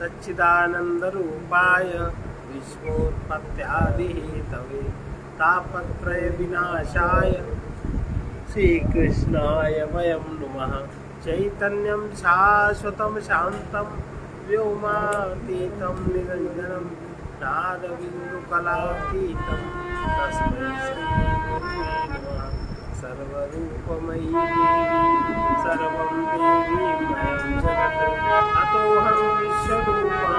सच्चिदानंदरूपाय विश्वोत्पत्त्यादिहेतवे तापत्रय विनाशाय श्रीकृष्णाय वयं नुमः। चैतन्यं शाश्वतं शान्तं व्योमातीतं निरञ्जनं नादबिन्दुकलातीतं तस्मै श्रीगुरुवे नमः। सर्वरूपमयी देवी सर्वं देवीमयं जगत् अतोऽहं विश्वरूपा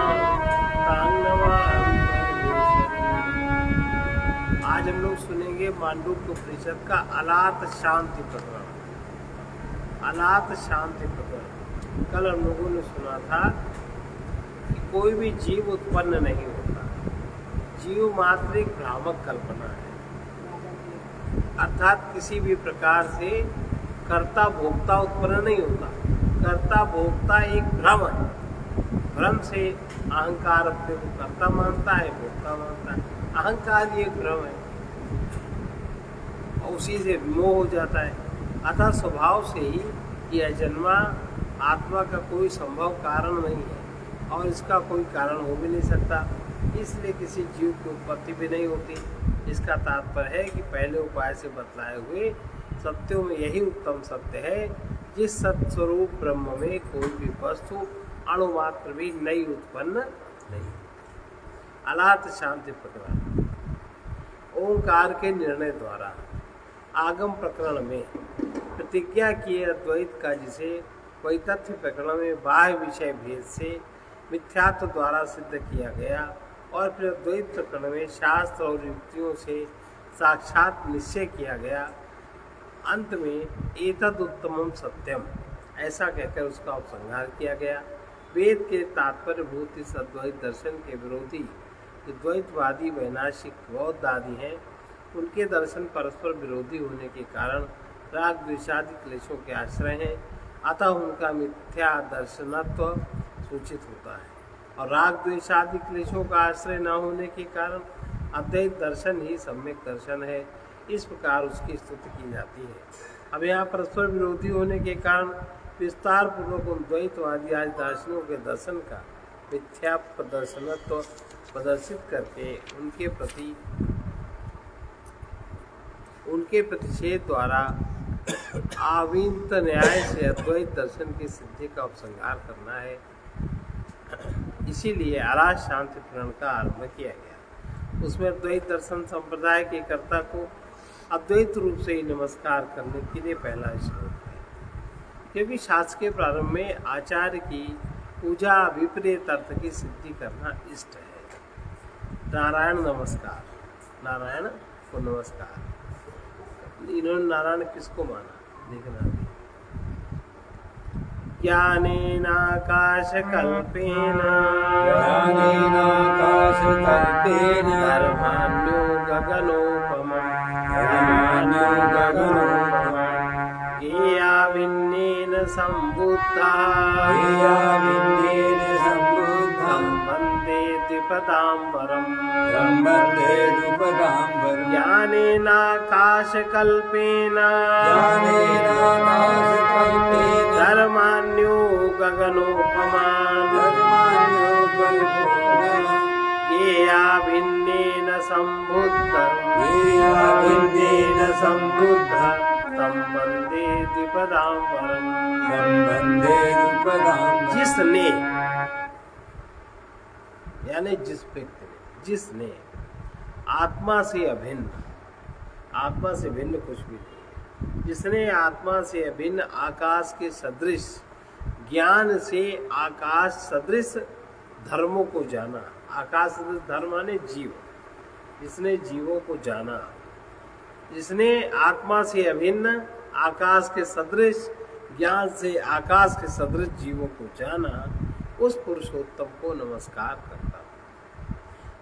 तां नमामि परमेश्वरी। आज हम लोग सुनेंगे मांडूक्य उपनिषद का अलात शांति प्रकरण। अलात शांति प्रकरण कल हम लोगों ने सुना था कि कोई भी जीव उत्पन्न नहीं होता, जीव मात्र एक भ्रामक कल्पना है। अर्थात किसी भी प्रकार से कर्ता भोक्ता उत्पन्न नहीं होता। कर्ता भोक्ता एक भ्रम है। भ्रम से अहंकार अपने को कर्ता मानता है, भोक्ता मानता है। अहंकार ये भ्रम है और उसी से विमोह हो जाता है। अतः स्वभाव से ही यह जन्मा आत्मा का कोई संभव कारण नहीं है और इसका कोई कारण हो भी नहीं सकता। इसलिए किसी जीव की उत्पत्ति भी नहीं होती। इसका तात्पर्य है कि पहले उपाय से बतलाए हुए सत्यों में यही उत्तम सत्य है, जिस सत्स्वरूप ब्रह्म में कोई भी वस्तु अणुमात्र भी नई उत्पन्न नहीं। अलात शांति प्रकरण ओंकार के निर्णय द्वारा आगम प्रकरण में प्रतिज्ञा किए अद्वैत का, जिसे वैतथ्य प्रकरण में बाह्य विषय भेद से मिथ्यात्व द्वारा सिद्ध किया गया और फिर अद्वैत प्रकरण में शास्त्र और युक्तियों से साक्षात निश्चय किया गया। अंत में एतद उत्तमम सत्यम ऐसा कहकर उसका उपसंहार किया गया। वेद के तात्पर्य भूत इस अद्वैत दर्शन के विरोधी द्वैतवादी वैनाशिक बौद्ध आदि हैं, उनके दर्शन परस्पर विरोधी होने के कारण राग द्वेषादि क्लेशों के आश्रय हैं। अतः उनका मिथ्या दर्शनत्व सूचित होता है और राग द्वेषादि क्लेशों का आश्रय न होने के कारण अद्वैत दर्शन ही सम्यक दर्शन है। इस प्रकार उसकी स्तुति की जाती है। अब यहाँ परस्पर विरोधी होने के कारण विस्तार पूर्वक उन द्वैतवादी आज दार्शनिकों के दर्शन का मिथ्या प्रदर्शनत्व प्रदर्शित करके उनके प्रतिषेध द्वारा आविंत न्याय से अद्वैत दर्शन की सिद्धि का उपसंहार करना है। इसीलिए अलात शांति प्रकरण का आरंभ किया गया। उसमें अद्वैत दर्शन संप्रदाय के कर्ता को अद्वैत रूप से ही नमस्कार करने के लिए पहला श्लोक है, क्योंकि शास्त्र के प्रारंभ में आचार्य की पूजा विपरीत अर्थ की सिद्धि करना इष्ट है। नारायण नमस्कार, नारायण को नमस्कार। इन्होंने नारायण किसको माना देखना। ज्ञानेनाकाशकल्पेन धर्मान्यो गगनोपमम् येयाविन्नेन सम्बुद्धः वन्दे द्विपदाम्बरम् ज्ञानेनाकाशकल्पेन धर्मान्यो गगनोपमान् येयाभिन्नेन सम्बुद्धः तं वन्दे द्विपदाम्बरम्। जिसने यानी जिस व्यक्ति ने, जिसने आत्मा से अभिन्न, आत्मा से भिन्न कुछ भी नहीं, जिसने आत्मा से अभिन्न आकाश के सदृश ज्ञान से आकाश सदृश धर्मों को जाना। आकाश सदृश धर्म माने जीव, जिसने जीवों को जाना, जिसने आत्मा से अभिन्न आकाश के सदृश ज्ञान से आकाश के सदृश जीवों को जाना, उस पुरुषोत्तम को नमस्कार करता हूँ।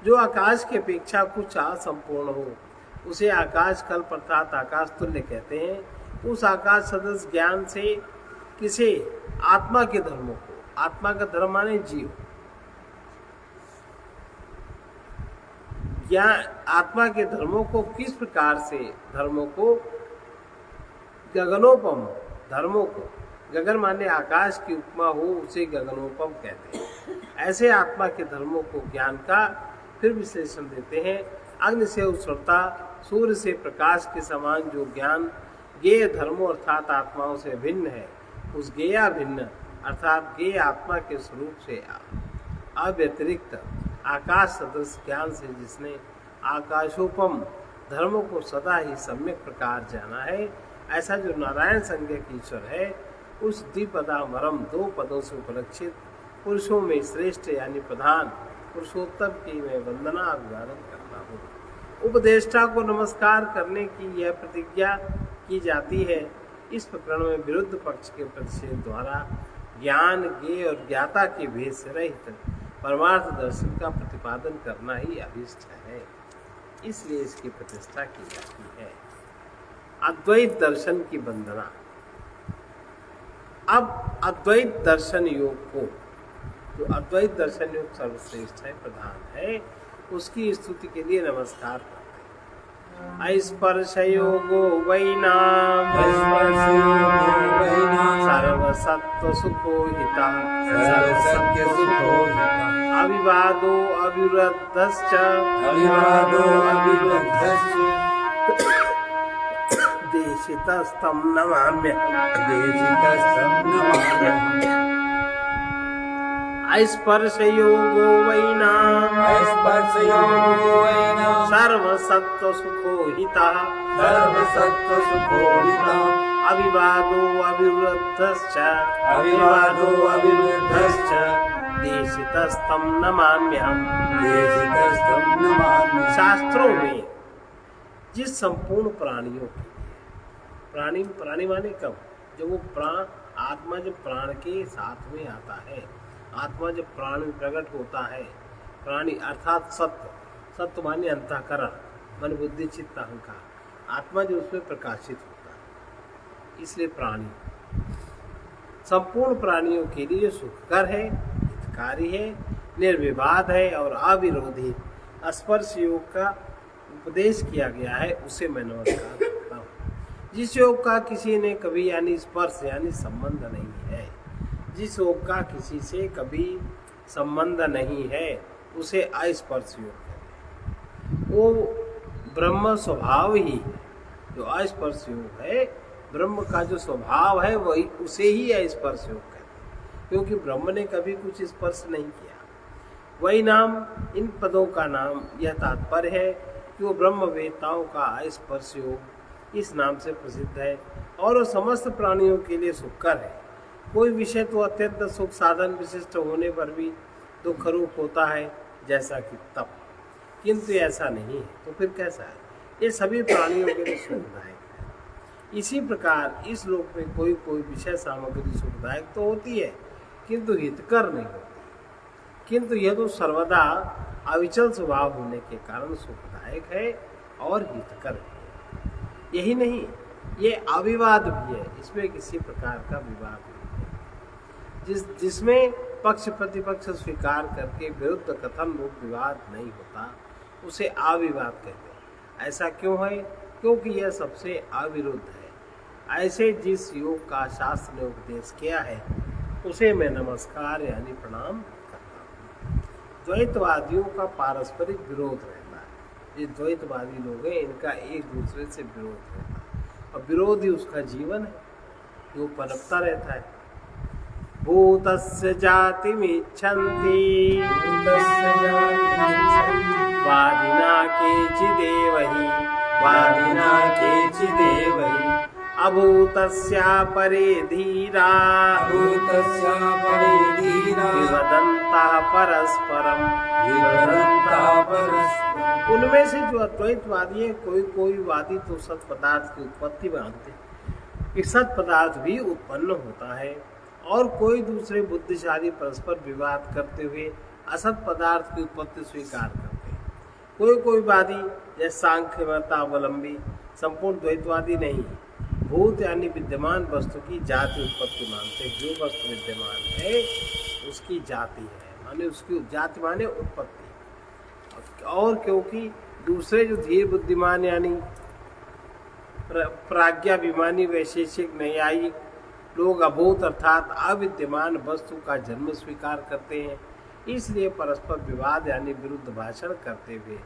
जो आकाश की अपेक्षा कुछ असंपूर्ण हो उसे आकाश कल्प अर्थात आकाश तुल्य कहते हैं। उस आकाश सदृश ज्ञान से किसे आत्मा के धर्मों को, आत्मा का धर्म माने जीव, ज्ञान आत्मा के धर्मों को किस प्रकार से, धर्मों को गगनोपम, धर्मों को गगन माने आकाश की उपमा हो उसे गगनोपम कहते हैं। ऐसे आत्मा के धर्मों को ज्ञान का फिर विश्लेषण देते हैं। अग्नि से उष्णता, सूर्य से प्रकाश के समान जो ज्ञान ज्ञेय धर्मों अर्थात आत्माओं से भिन्न है, उस ज्ञेया भिन्न अर्थात ज्ञेय आत्मा के स्वरूप से अव्यतिरिक्त आकाश सदृश ज्ञान से जिसने आकाशोपम धर्मों को सदा ही सम्यक प्रकार जाना है, ऐसा जो नारायण संज्ञक ईश्वर है, उस द्विपदामरम 2 पदों से उपलक्षित पुरुषों में श्रेष्ठ यानी प्रधान पुरुषोत्तम की मैं वंदना अभिवादन करता हूँ। उपदेष्टा को नमस्कार करने की यह प्रतिज्ञा की जाती है। इस प्रकरण में विरुद्ध पक्ष के प्रतिषेध द्वारा ज्ञान, ज्ञेय और ज्ञाता के भेद से रहित परमार्थ दर्शन का प्रतिपादन करना ही अभीष्ट है, इसलिए इसकी प्रतिष्ठा की जाती है। अद्वैत दर्शन की वंदना। अब अद्वैत दर्शन योग को, जो अद्वैत दर्शन योग सर्वश्रेष्ठ है, प्रधान है, उसकी स्तुति के लिए नमस्कार करते हैं। स्पर्श योगो वैनाम सर्वसत्व सुखो हिता अविवादो अविरुद्धश्च देशितस्तं नमाम्यहम्। स्पर्श योगो वैनाम सर्वसत्व सुखो हितः अविवादो अविरुद्धश्च देशितस्तं नमाम्यहम्। शास्त्रों में जिस संपूर्ण प्राणियों के प्राणी माने कब, जब वो प्राण आत्मा जब प्राण के साथ में आता है, आत्मा जब प्राण में प्रकट होता है, प्राणी अर्थात सत्य माने अंतःकरण, मन बुद्धि चित्त अहंकार, आत्मा जो उसमें प्रकाशित होता है, इसलिए प्राणी संपूर्ण प्राणियों के लिए सुखकर है, हितकारी है, निर्विवाद है और अविरोधी स्पर्श योग का उपदेश किया गया है, उसे मैं नमस्कार करता हूँ। जिस योग का किसी ने कभी यानी स्पर्श यानी संबंध नहीं है, जिस योग का किसी से कभी संबंध नहीं है, उसे अस्पर्श योग कहते हैं। वो ब्रह्म स्वभाव ही है, जो अस्पर्श योग है, ब्रह्म का जो स्वभाव है वही उसे ही अस्पर्श योग कहते हैं, क्योंकि ब्रह्म ने कभी कुछ स्पर्श नहीं किया। वही नाम, इन पदों का नाम यह तात्पर्य है कि वो ब्रह्म वेत्ताओं का अस्पर्श योग इस नाम से प्रसिद्ध है और वो समस्त प्राणियों के लिए सुखकर है। कोई विषय तो अत्यंत सुख साधन विशिष्ट होने पर भी दुख रूप होता है, जैसा कि तप, किंतु ऐसा नहीं है, तो फिर कैसा है? ये सभी प्राणियों के लिए सुखदायक है। इसी प्रकार इस लोक में कोई विषय सामग्री सुखदायक तो होती है, किंतु हितकर नहीं होती, किंतु यह तो सर्वदा अविचल स्वभाव होने के कारण सुखदायक है और हितकर है। यही नहीं, ये अविवाद भी है, इसमें किसी प्रकार का विवाद नहीं है। जिसमें पक्ष प्रतिपक्ष स्वीकार करके विरुद्ध कथन रूप विवाद नहीं होता, उसे अविवाद कहते हैं। ऐसा क्यों है? क्योंकि यह सबसे अविरुद्ध है। ऐसे जिस योग का शास्त्र ने उपदेश किया है, उसे मैं नमस्कार यानी प्रणाम करता हूँ। द्वैतवादियों का पारस्परिक विरोध रहता है। ये द्वैतवादी लोग हैं, इनका एक दूसरे से विरोध रहता है और विरोध ही उसका जीवन है, जो पनपता रहता है। भूतस्य जातिमिच्छन्ति वादिना केचिदेवहि अभूतस्या परे धीरा विवदन्तः परस्परम्। उनमें से जो अद्वैतवादी है, कोई वादी तो सत पदार्थ की उत्पत्ति मानते हैं कि सत पदार्थ भी उत्पन्न होता है, और कोई दूसरे बुद्धिशाली परस्पर विवाद करते हुए असत पदार्थ की उत्पत्ति स्वीकार करते हैं। कोई वादी या सांख्य मतावलंबी संपूर्ण द्वैतवादी नहीं, भूत यानी विद्यमान वस्तु की जाति उत्पत्ति मानते। जो वस्तु विद्यमान है उसकी जाति है, माने उसकी जाति माने उत्पत्ति। और क्योंकि दूसरे जो धीर बुद्धिमान यानी प्राज्ञाभिमानी वैशेषिक न्यायिक लोग अभूत अर्थात अविद्यमान वस्तु का जन्म स्वीकार करते हैं, इसलिए परस्पर विवाद यानी विरुद्ध भाषण करते हुए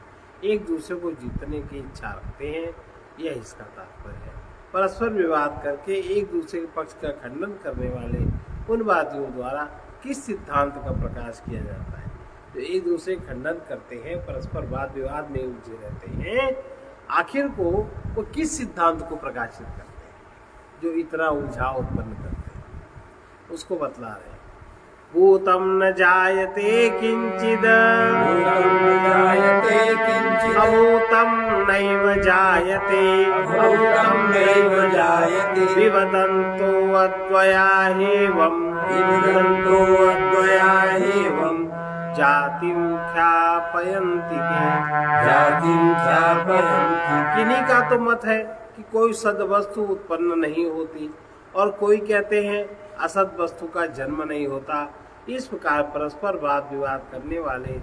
एक दूसरे को जीतने की इच्छा रखते हैं, यह इसका तात्पर्य है। परस्पर विवाद करके एक दूसरे के पक्ष का खंडन करने वाले उन वादियों द्वारा किस सिद्धांत का प्रकाश किया जाता है? जो एक दूसरे खंडन करते हैं, परस्पर वाद विवाद में उलझे रहते हैं, आखिर को वो किस सिद्धांत को प्रकाशित करते हैं जो इतना उलझाव उत्पन्न करते हैं? उसको बतला रहे हैं। भूतम न जायते किंचिद अभूतम नैव जायते विवदन्तो अद्वयाहेवम् जातिं ख्यापयन्ति किन्हीं का तो मत है कि कोई सद वस्तु उत्पन्न नहीं होती और कोई कहते हैं असद वस्तु का जन्म नहीं होता। इस प्रकार परस्पर वाद विवाद करने वाले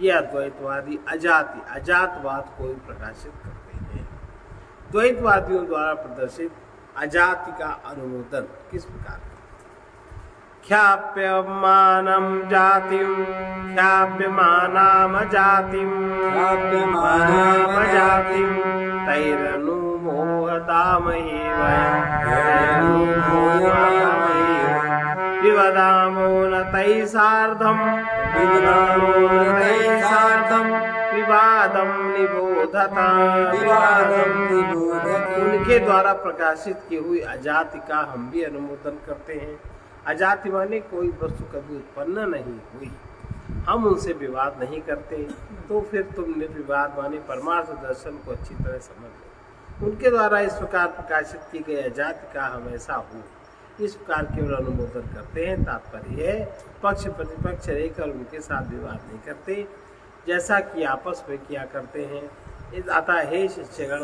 ये अद्वैतवादी अजातवाद को प्रकाशित करते हैं। द्वैतवादियों द्वारा प्रदर्शित अजाति का अनुमोदन किस प्रकार? ख्याप्यमानं जातिं ख्याप्यमानामजातिं तैरनुमोहतामहेव विवदामो न तैः सार्धं विवादं निबोधता। उनके द्वारा प्रकाशित की हुई अजाति का हम भी अनुमोदन करते हैं। अजाति माने कोई वस्तु कभी उत्पन्न नहीं हुई, हम उनसे विवाद नहीं करते। तो फिर तुम निर्विवाद माने परमार्थ दर्शन को अच्छी तरह समझ लो। उनके द्वारा इस प्रकार प्रकाशित की गई अजाति का हम ऐसा हो, इस प्रकार केवल अनुमोदन करते हैं। तात्पर्य है पक्ष प्रतिपक्ष रहकर उनके साथ विवाद नहीं करते, जैसा कि आपस में किया करते हैं। अतः हे शिष्यगण,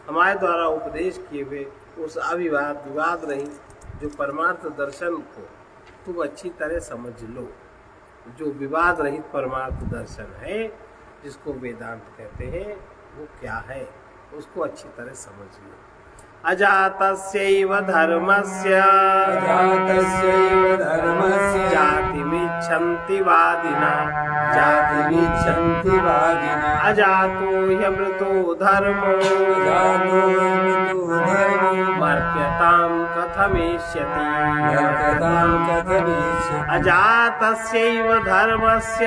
हमारे द्वारा उपदेश किए हुए उस अविवाद विवाद रहित जो परमार्थ दर्शन को तुम अच्छी तरह समझ लो। जो विवाद रहित परमार्थ दर्शन है, जिसको वेदांत कहते हैं, वो क्या है उसको अच्छी तरह समझ लो। अजातस्यैव धर्मस्य जातिमिच्छन्ति वादिनः अजातो ह्यमृतो धर्मो मर्त्यतां कथमेष्यति। अजातस्यैव धर्मस्य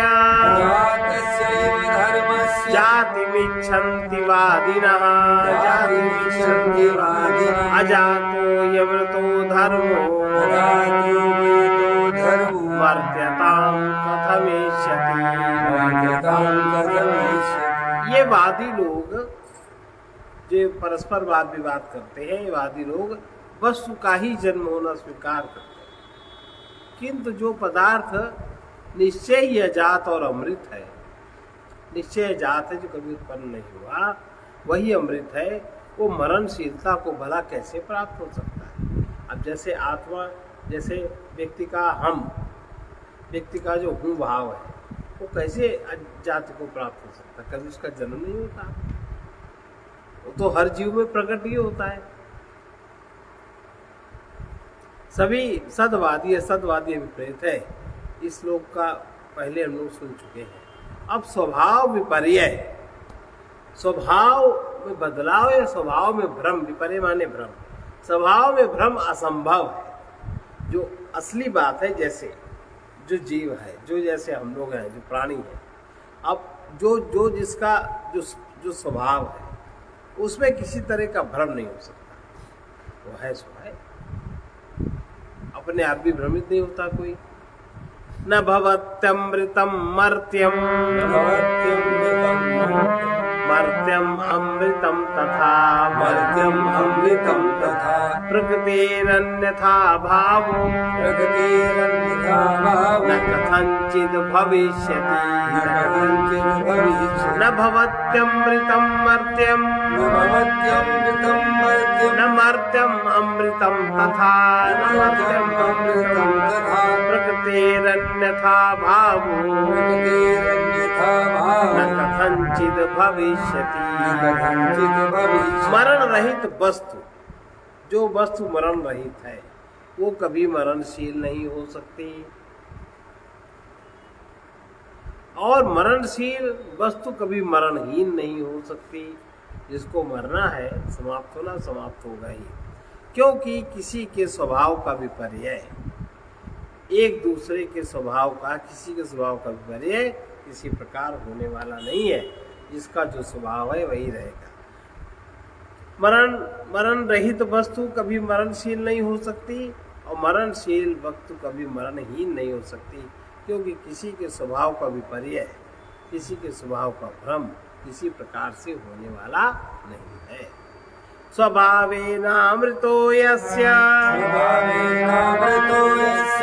जातिमिच्छन्ति वादिनः अजातो ह्यमृतो धर्मो मर्त्यतां कथमेष्यति। ये वादी लोग जो परस्पर वाद विवाद करते हैं, ये वादी लोग वस्तु का ही जन्म होना स्वीकार करते हैं, किंतु जो पदार्थ निश्चय ही अजात और अमृत है, निश्चय जात है जो कभी उत्पन्न नहीं हुआ, वही अमृत है, वो मरणशीलता को भला कैसे प्राप्त हो सकता है? अब जैसे आत्मा, जैसे व्यक्ति का हम, व्यक्ति का जो हूँ भाव है, वो कैसे जाति को प्राप्त हो सकता है? कभी उसका जन्म नहीं होता, वो तो हर जीव में प्रकट ही होता है। सभी सदवादी विपरीत है। इस श्लोक का पहले हम लोग सुन चुके हैं। अब स्वभाव विपर्य, स्वभाव में बदलाव या स्वभाव में भ्रम, विपर्य माने भ्रम, स्वभाव में भ्रम असंभव है। जो असली बात है, जैसे जो जीव है, जो जैसे हम लोग हैं, जो प्राणी है, अब जो जिसका जो स्वभाव है, उसमें किसी तरह का भ्रम नहीं हो सकता। वो है सो है, अपने आप भी भ्रमित नहीं होता कोई। न भवत्यमृतम मर्त्यम मर्त्यम अमृतम तथा प्रकृतिरन्यथा भावो न कथंचित् भविष्यति। न भवत्यमृतम मर्त्यम न मर्त्यम अमृतम तथा प्रकृतिरन्यथा भावो न कथंचित् भविष्यति। मरण रहित वस्तु, जो वस्तु मरण रहित है, वो कभी मरणशील नहीं हो सकती। और मरणशील वस्तु कभी मरणहीन नहीं हो सकती। जिसको मरना है, समाप्त होना, समाप्त होगा ही, क्योंकि किसी के स्वभाव का विपर्य, एक दूसरे के स्वभाव का, किसी के स्वभाव का विपर्य किसी प्रकार होने वाला नहीं है। जिसका जो स्वभाव है वही रहेगा। मरण रहित वस्तु कभी मरणशील नहीं हो सकती और मरणशील वस्तु कभी मरणहीन नहीं हो सकती, क्योंकि किसी के स्वभाव का विपर्य, किसी के स्वभाव का भ्रम किसी प्रकार से होने वाला नहीं है। स्वभावेनामृतो यस्य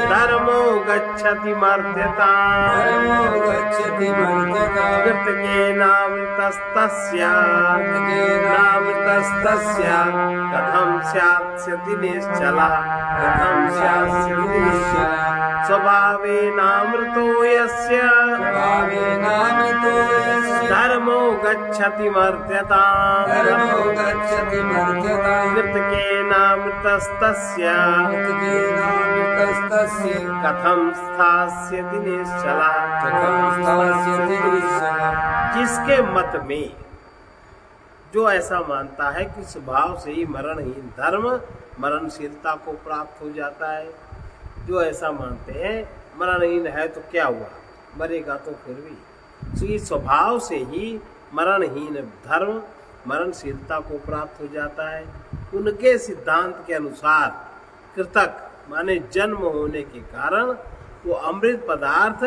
धर्मो गच्छति मर्त्यताम् कृतकेनामृतस्तस्य कथं स्यात्स्यति निश्चलः स्वभावेनामृतो यस्य धर्मो गच्छति मर्त्यताम् कृतकेनामृतस्तस्य कथं स्थास्यति निश्चलः। जिसके मत में जो ऐसा मानता है कि स्वभाव से ही मरणहीन धर्म मरणशीलता को प्राप्त हो जाता है, जो ऐसा मानते हैं मरणहीन है तो क्या हुआ, मरेगा तो फिर भी, तो ये स्वभाव से ही मरणहीन धर्म मरणशीलता को प्राप्त हो जाता है। उनके सिद्धांत के अनुसार कृतक माने जन्म होने के कारण वो अमृत पदार्थ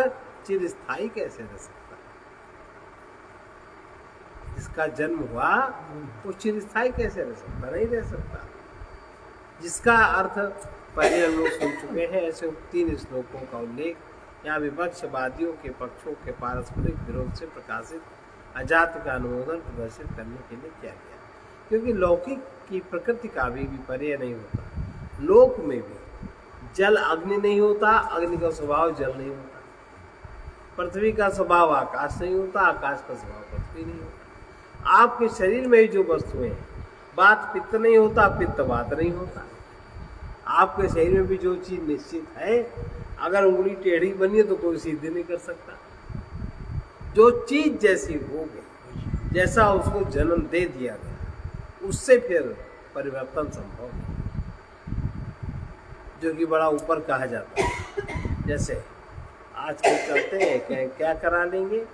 चिरस्थायी कैसे रह सकता है? जिसका जन्म हुआ वो चिरस्थायी कैसे रह सकता? नहीं रह सकता। जिसका अर्थ पहले हम लोग सुन चुके हैं। ऐसे 3 श्लोकों का उल्लेख यहाँ विपक्षवादियों के पक्षों के पारस्परिक विरोध से प्रकाशित अजात का अनुमोदन प्रदर्शित करने के लिए किया गया, क्योंकि लौकिक की प्रकृति का भी विपर्य नहीं होता। लोक में भी जल अग्नि नहीं होता, अग्नि का स्वभाव जल नहीं होता, पृथ्वी का स्वभाव आकाश नहीं होता, आकाश का स्वभाव पृथ्वी नहीं होता। आपके शरीर में जो वस्तुएं हैं, बात पित्त नहीं होता, पित्त बात नहीं होता। आपके शरीर में भी जो चीज निश्चित है, अगर उंगली टेढ़ी बनी है तो कोई सीधी नहीं कर सकता। जो चीज जैसी हो गई, जैसा उसको जन्म दे दिया गया, उससे फिर परिवर्तन संभव नहीं, जो कि बड़ा ऊपर कहा जाता है। जैसे आजकल चलते हैं क्या करा लेंगे,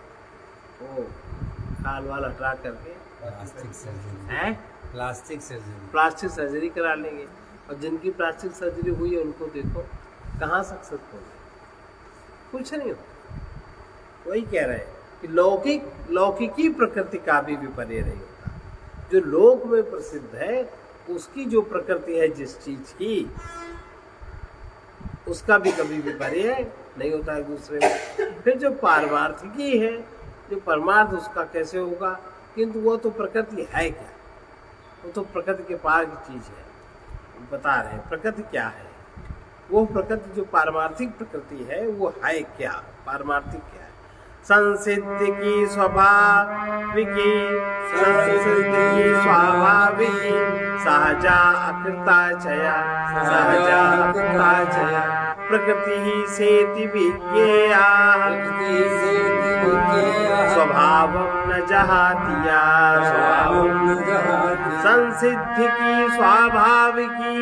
वो खाल वाल हटा करके प्लास्टिक सर्जरी करा लेंगे। और जिनकी प्लास्टिक सर्जरी हुई है उनको देखो कहाँ सक्सेसफुल है, कुछ नहीं होता। वही कह रहे हैं कि लौकिकी प्रकृति का भी विपर्य नहीं होता। जो लोक में प्रसिद्ध है उसकी जो प्रकृति है जिस चीज की, उसका भी कभी विपर्य नहीं होता है दूसरे में। फिर जो पारमार्थिकी है, जो परमार्थ, उसका कैसे होगा? किंतु वो तो प्रकृति है क्या? वो तो प्रकृति के पार की चीज है। बता रहे हैं प्रकृति क्या है। वो प्रकृति जो पारमार्थिक प्रकृति है वो है क्या, पारमार्थिक क्या है? संसिद्धि की स्वाभाविकी सहजा अकृता चया प्रकृति ही सेति विज्ञेया स्वभावं न जहातिया। संसिद्धि की स्वाभाविकी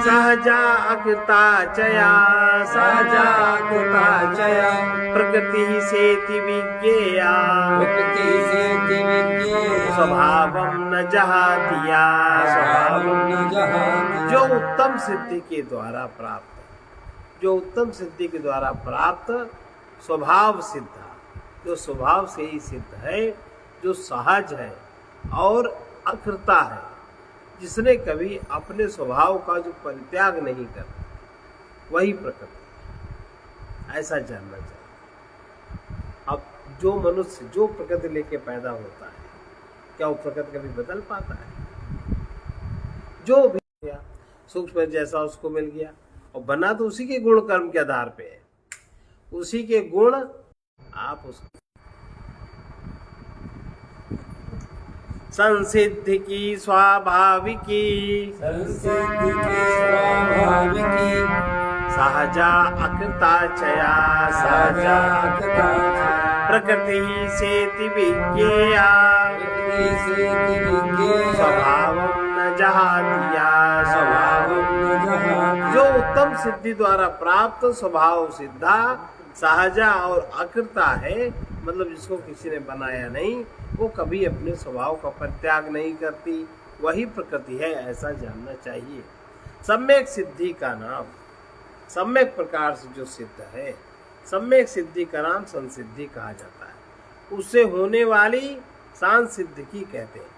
सहजा अकृता चया प्रकृति सेति विज्ञेया स्वभावं न जहातिया। जो उत्तम सिद्धि के द्वारा प्राप्त, जो उत्तम सिद्धि के द्वारा प्राप्त स्वभाव सिद्ध, जो स्वभाव से ही सिद्ध है, जो सहज है और अकृता है, जिसने कभी अपने स्वभाव का जो परित्याग नहीं कर, वही प्रकृति। ऐसा जानना चाहिए। अब जो मनुष्य जो प्रकृति लेके पैदा होता है, क्या वो प्रकृति कभी बदल पाता है? जो भी गया सूक्ष्म जैसा उसको मिल गया, और बना तो उसी के गुण कर्म के आधार पे है। उसी के गुण आप उसको संसिद्धि की स्वाभाविकी सहजा अकृता चया सहजा अकृता चया प्रकृति सेति विज्ञेया स्वभावं न जहातिया जो उत्तम सिद्धि द्वारा प्राप्त स्वभाव सिद्धा सहजा और अकृता है, मतलब जिसको किसी ने बनाया नहीं, वो कभी अपने स्वभाव का परित्याग नहीं करती, वही प्रकृति है, ऐसा जानना चाहिए। सम्यक सिद्धि का नाम सम्यक प्रकार से जो सिद्ध है, सम्यक सिद्धि का नाम संसिद्धि कहा जाता है। उससे होने वाली सांसिद्धि कहते हैं।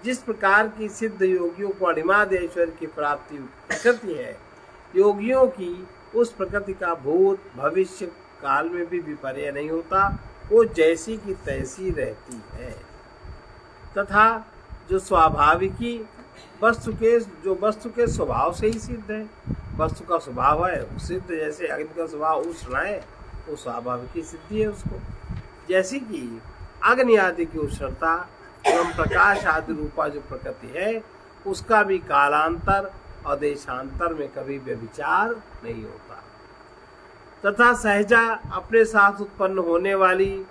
जिस प्रकार की सिद्ध योगियों को अणिमाद ऐश्वर्य की प्राप्ति प्रकृति है, योगियों की उस प्रकृति का भूत भविष्य काल में भी विपर्य नहीं होता, वो जैसी की तैसी रहती है। तथा जो स्वाभाविकी वस्तु के स्वभाव से ही सिद्ध है, वस्तु का स्वभाव है वो सिद्ध, जैसे अग्नि का स्वभाव उष्ण है, वो स्वाभाविक सिद्धि है उसको। जैसे कि अग्नि आदि की उष्णता एवं प्रकाश आदि रूपा जो प्रकृति है, उसका भी कालांतर और देशांतर में कभी व्यभिचार नहीं होता। तथा सहजा अपने साथ उत्पन्न होने वाली,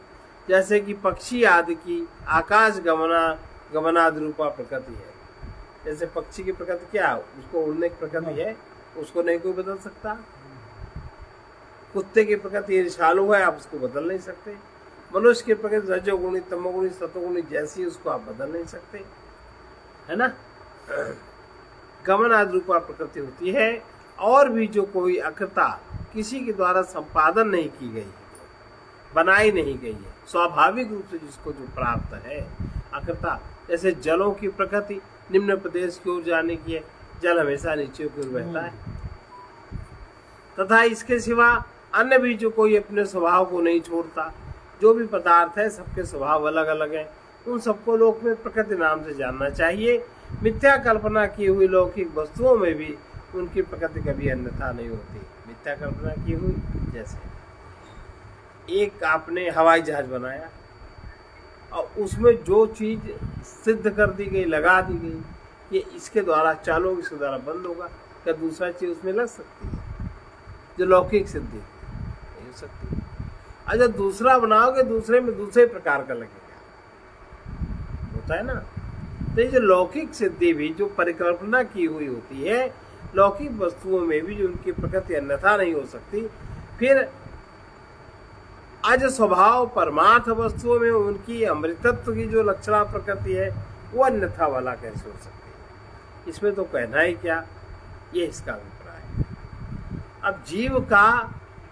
जैसे कि पक्षी आदि की आकाश गमनादि रूपा प्रकृति है। जैसे पक्षी की प्रकृति क्या है, उसको उड़ने की प्रकृति है, उसको नहीं कोई बदल सकता। कुत्ते की प्रकृति ईर्ष्यालु है, आप उसको बदल नहीं सकते। मनुष्य की प्रकृति रजोगुणी तमोगुणी सतोगुणी जैसी, उसको आप बदल नहीं सकते, है ना। गमन आदि रूपा प्रकृति होती है। और भी जो कोई अकृता किसी के द्वारा संपादन नहीं की गई, बनाई नहीं गई है, स्वाभाविक रूप से जिसको जो प्राप्त है अकृता, जैसे जलों की प्रकृति निम्न प्रदेश की ओर जाने की है, जल हमेशा नीचे की ओर बहता है। तथा इसके सिवा अन्य भी जो कोई अपने स्वभाव को नहीं छोड़ता, जो भी पदार्थ है सबके स्वभाव अलग अलग हैं, उन सबको लोक में प्रकृति नाम से जानना चाहिए। मिथ्या कल्पना की हुई लौकिक वस्तुओं में भी उनकी प्रकृति कभी अन्यथा नहीं होती। मिथ्या कल्पना की हुई, जैसे एक आपने हवाई जहाज बनाया और उसमें जो चीज सिद्ध कर दी गई, लगा दी गई कि इसके द्वारा चालोगे, इसके द्वारा बंद होगा, क्या दूसरा चीज उसमें लग सकती है? जो लौकिक सिद्धि नहीं हो सकती। अच्छा, दूसरा बनाओगे, दूसरे में दूसरे प्रकार का लगेगा, होता है ना। तो ये जो लौकिक सिद्धि भी जो परिकल्पना की हुई होती है, लौकिक वस्तुओं में भी जो उनकी प्रकृति अन्यथा नहीं हो सकती, फिर आज स्वभाव परमार्थ वस्तुओं में उनकी अमृतत्व की जो लक्षणा प्रकृति है, वो अन्यथा वाला कैसे हो सकती है? इसमें तो कहना ही क्या, ये इसका अभिप्राय है। अब जीव का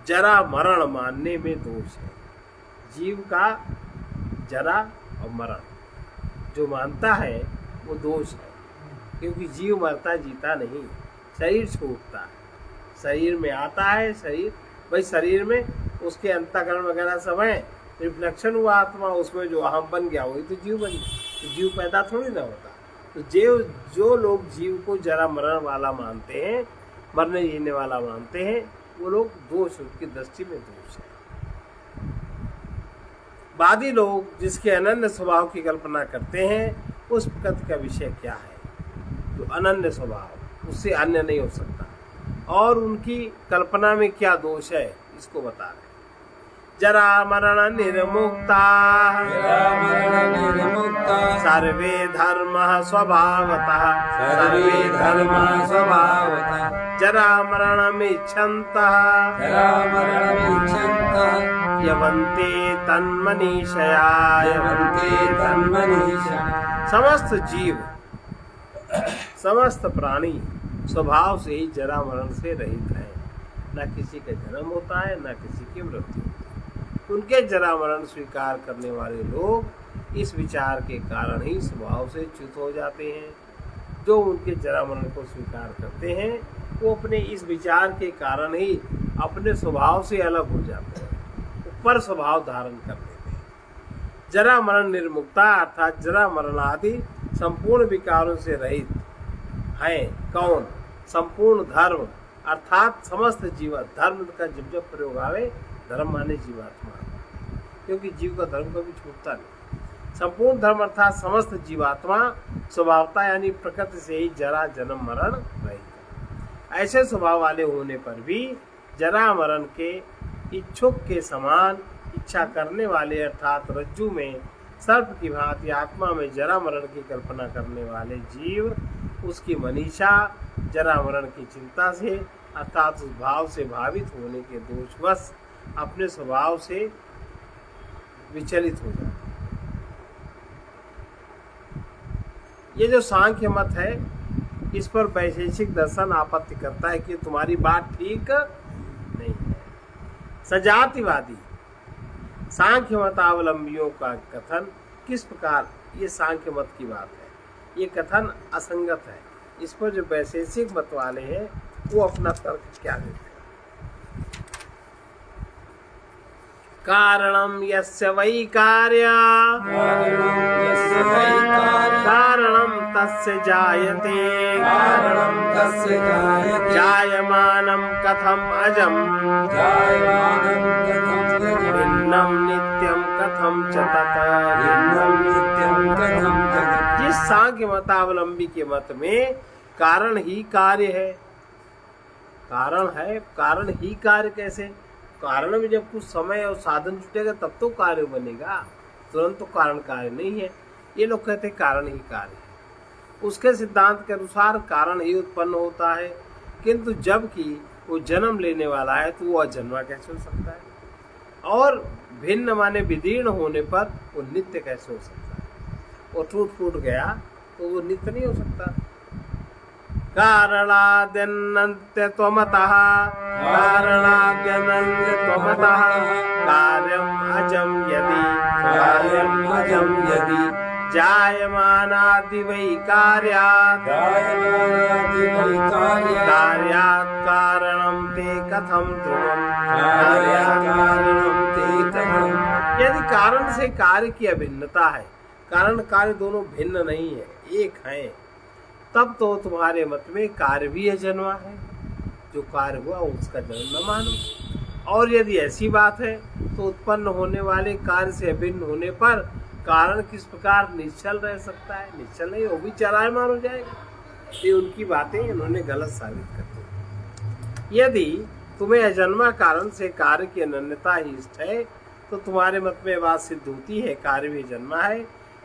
जरा मरण मानने में दोष है। जीव का जरा और मरण जो मानता है वो दोष है, क्योंकि जीव मरता जीता नहीं, शरीर छूटता है, शरीर में आता है, शरीर भाई शरीर में उसके अंतःकरण वगैरह सब है, रिफ्लेक्शन हुआ आत्मा, उसमें जो अहम बन गया वही तो जीव बन गया। तो जीव पैदा थोड़ी ना होता। तो जो लोग जीव को जरा मरण वाला मानते हैं, मरने जीने वाला मानते हैं, वो लोग दोष, उनकी दृष्टि में दोष है। वादी लोग जिसके अनन्य स्वभाव की कल्पना करते हैं, उस प्रकृति का विषय क्या है? जो अनन्य स्वभाव, उससे अन्य नहीं हो सकता, और उनकी कल्पना में क्या दोष है, इसको बता रहे। जरा मरण निर्मुक्ता सर्वे धर्म स्वभावतः जरा मरण इच्छन्तः यवन्ते तन्मनीषया। समस्त जीव, समस्त प्राणी स्वभाव से ही जरा मरण से रहित है। न किसी का जन्म होता है, न किसी की मृत्यु होती है। उनके जरा मरण स्वीकार करने वाले लोग इस विचार के कारण ही स्वभाव से च्युत हो जाते हैं। जो उनके जरा मरण को स्वीकार करते हैं, वो अपने इस विचार के कारण ही अपने स्वभाव से अलग हो जाते हैं, ऊपर स्वभाव धारण कर लेते हैं। जरा मरण निर्मुक्ता अर्थात जरा मरण आदि संपूर्ण विकारों से रहित हैं। कौन? संपूर्ण धर्म अर्थात समस्त जीव। धर्म का जब प्रयोग आवे, धर्म माने जीवात्मा, क्योंकि जीव का धर्म कभी छूटता नहीं। संपूर्ण धर्म अर्थात समस्त जीवात्मा स्वभावता यानी प्रकृति से ही जरा जन्म मरण रहित। ऐसे स्वभाव वाले होने पर भी जरा मरण के इच्छुक के समान इच्छा करने वाले अर्थात रज्जु में सर्प की भांति आत्मा में जरा मरण की कल्पना करने वाले जीव उसकी मनीषा जरा मरण की चिंता से अर्थात उस भाव से भावित होने के दोषवश अपने स्वभाव से विचलित हो जाते। ये जो सांख्य मत है इस पर वैशेषिक दर्शन आपत्ति करता है कि तुम्हारी बात ठीक नहीं है। सजातिवादी सांख्य मतावलंबियों का कथन किस प्रकार, ये सांख्य मत की बात है, ये कथन असंगत है। इस पर जो वैशेषिक मत वाले हैं वो अपना तर्क क्या देते हैं। कारणम यस्य वै कार्य कारणम तस्य जायते जायमानं कथम अजम भिन्नं नित्यं कथम च तत्। जिस सांख्य मतावलंबी के मत में कारण ही कार्य है, कारण है, कारण ही कार्य कैसे? कारण में जब कुछ समय और साधन जुटेगा तब तो कार्य बनेगा, तुरंत तो कारण कार्य नहीं है। ये लोग कहते हैं कारण ही कार्य है। उसके सिद्धांत के अनुसार कारण ही उत्पन्न होता है, किंतु जबकि वो जन्म लेने वाला है तो वो अजन्मा कैसे हो सकता है? और भिन्न माने विदीर्ण होने पर वो नित्य कैसे हो सकता है? वो टूट गया तो वो नित्य नहीं हो सकता। कारणाद्यनन्त्यत्वमतः कार्यम् अजं यदि जायमानादि वै कार्यात् कारणं ते कथं ध्रुवम्। यदि कारण से कार्य की अभिन्नता है, कारण कार्य दोनों भिन्न नहीं है, एक है, तब तो तुम्हारे मत में कार्य भी अजन्मा है, जो कार्य हुआ उसका जन्म न मानो। और यदि ऐसी बात है तो उत्पन्न होने वाले कार्य से अभिन्न होने पर कारण किस प्रकार निश्चल रह सकता है? निश्चल नहीं, वो भी चलायमान हो जाएगा। ये उनकी बातें इन्होंने गलत साबित कर दी। यदि तुम्हें अजन्मा कारण से कार्य की अनन्यता ही इष्ट है तो तुम्हारे मत में बात सिद्ध होती है कार्य भी जन्मा है,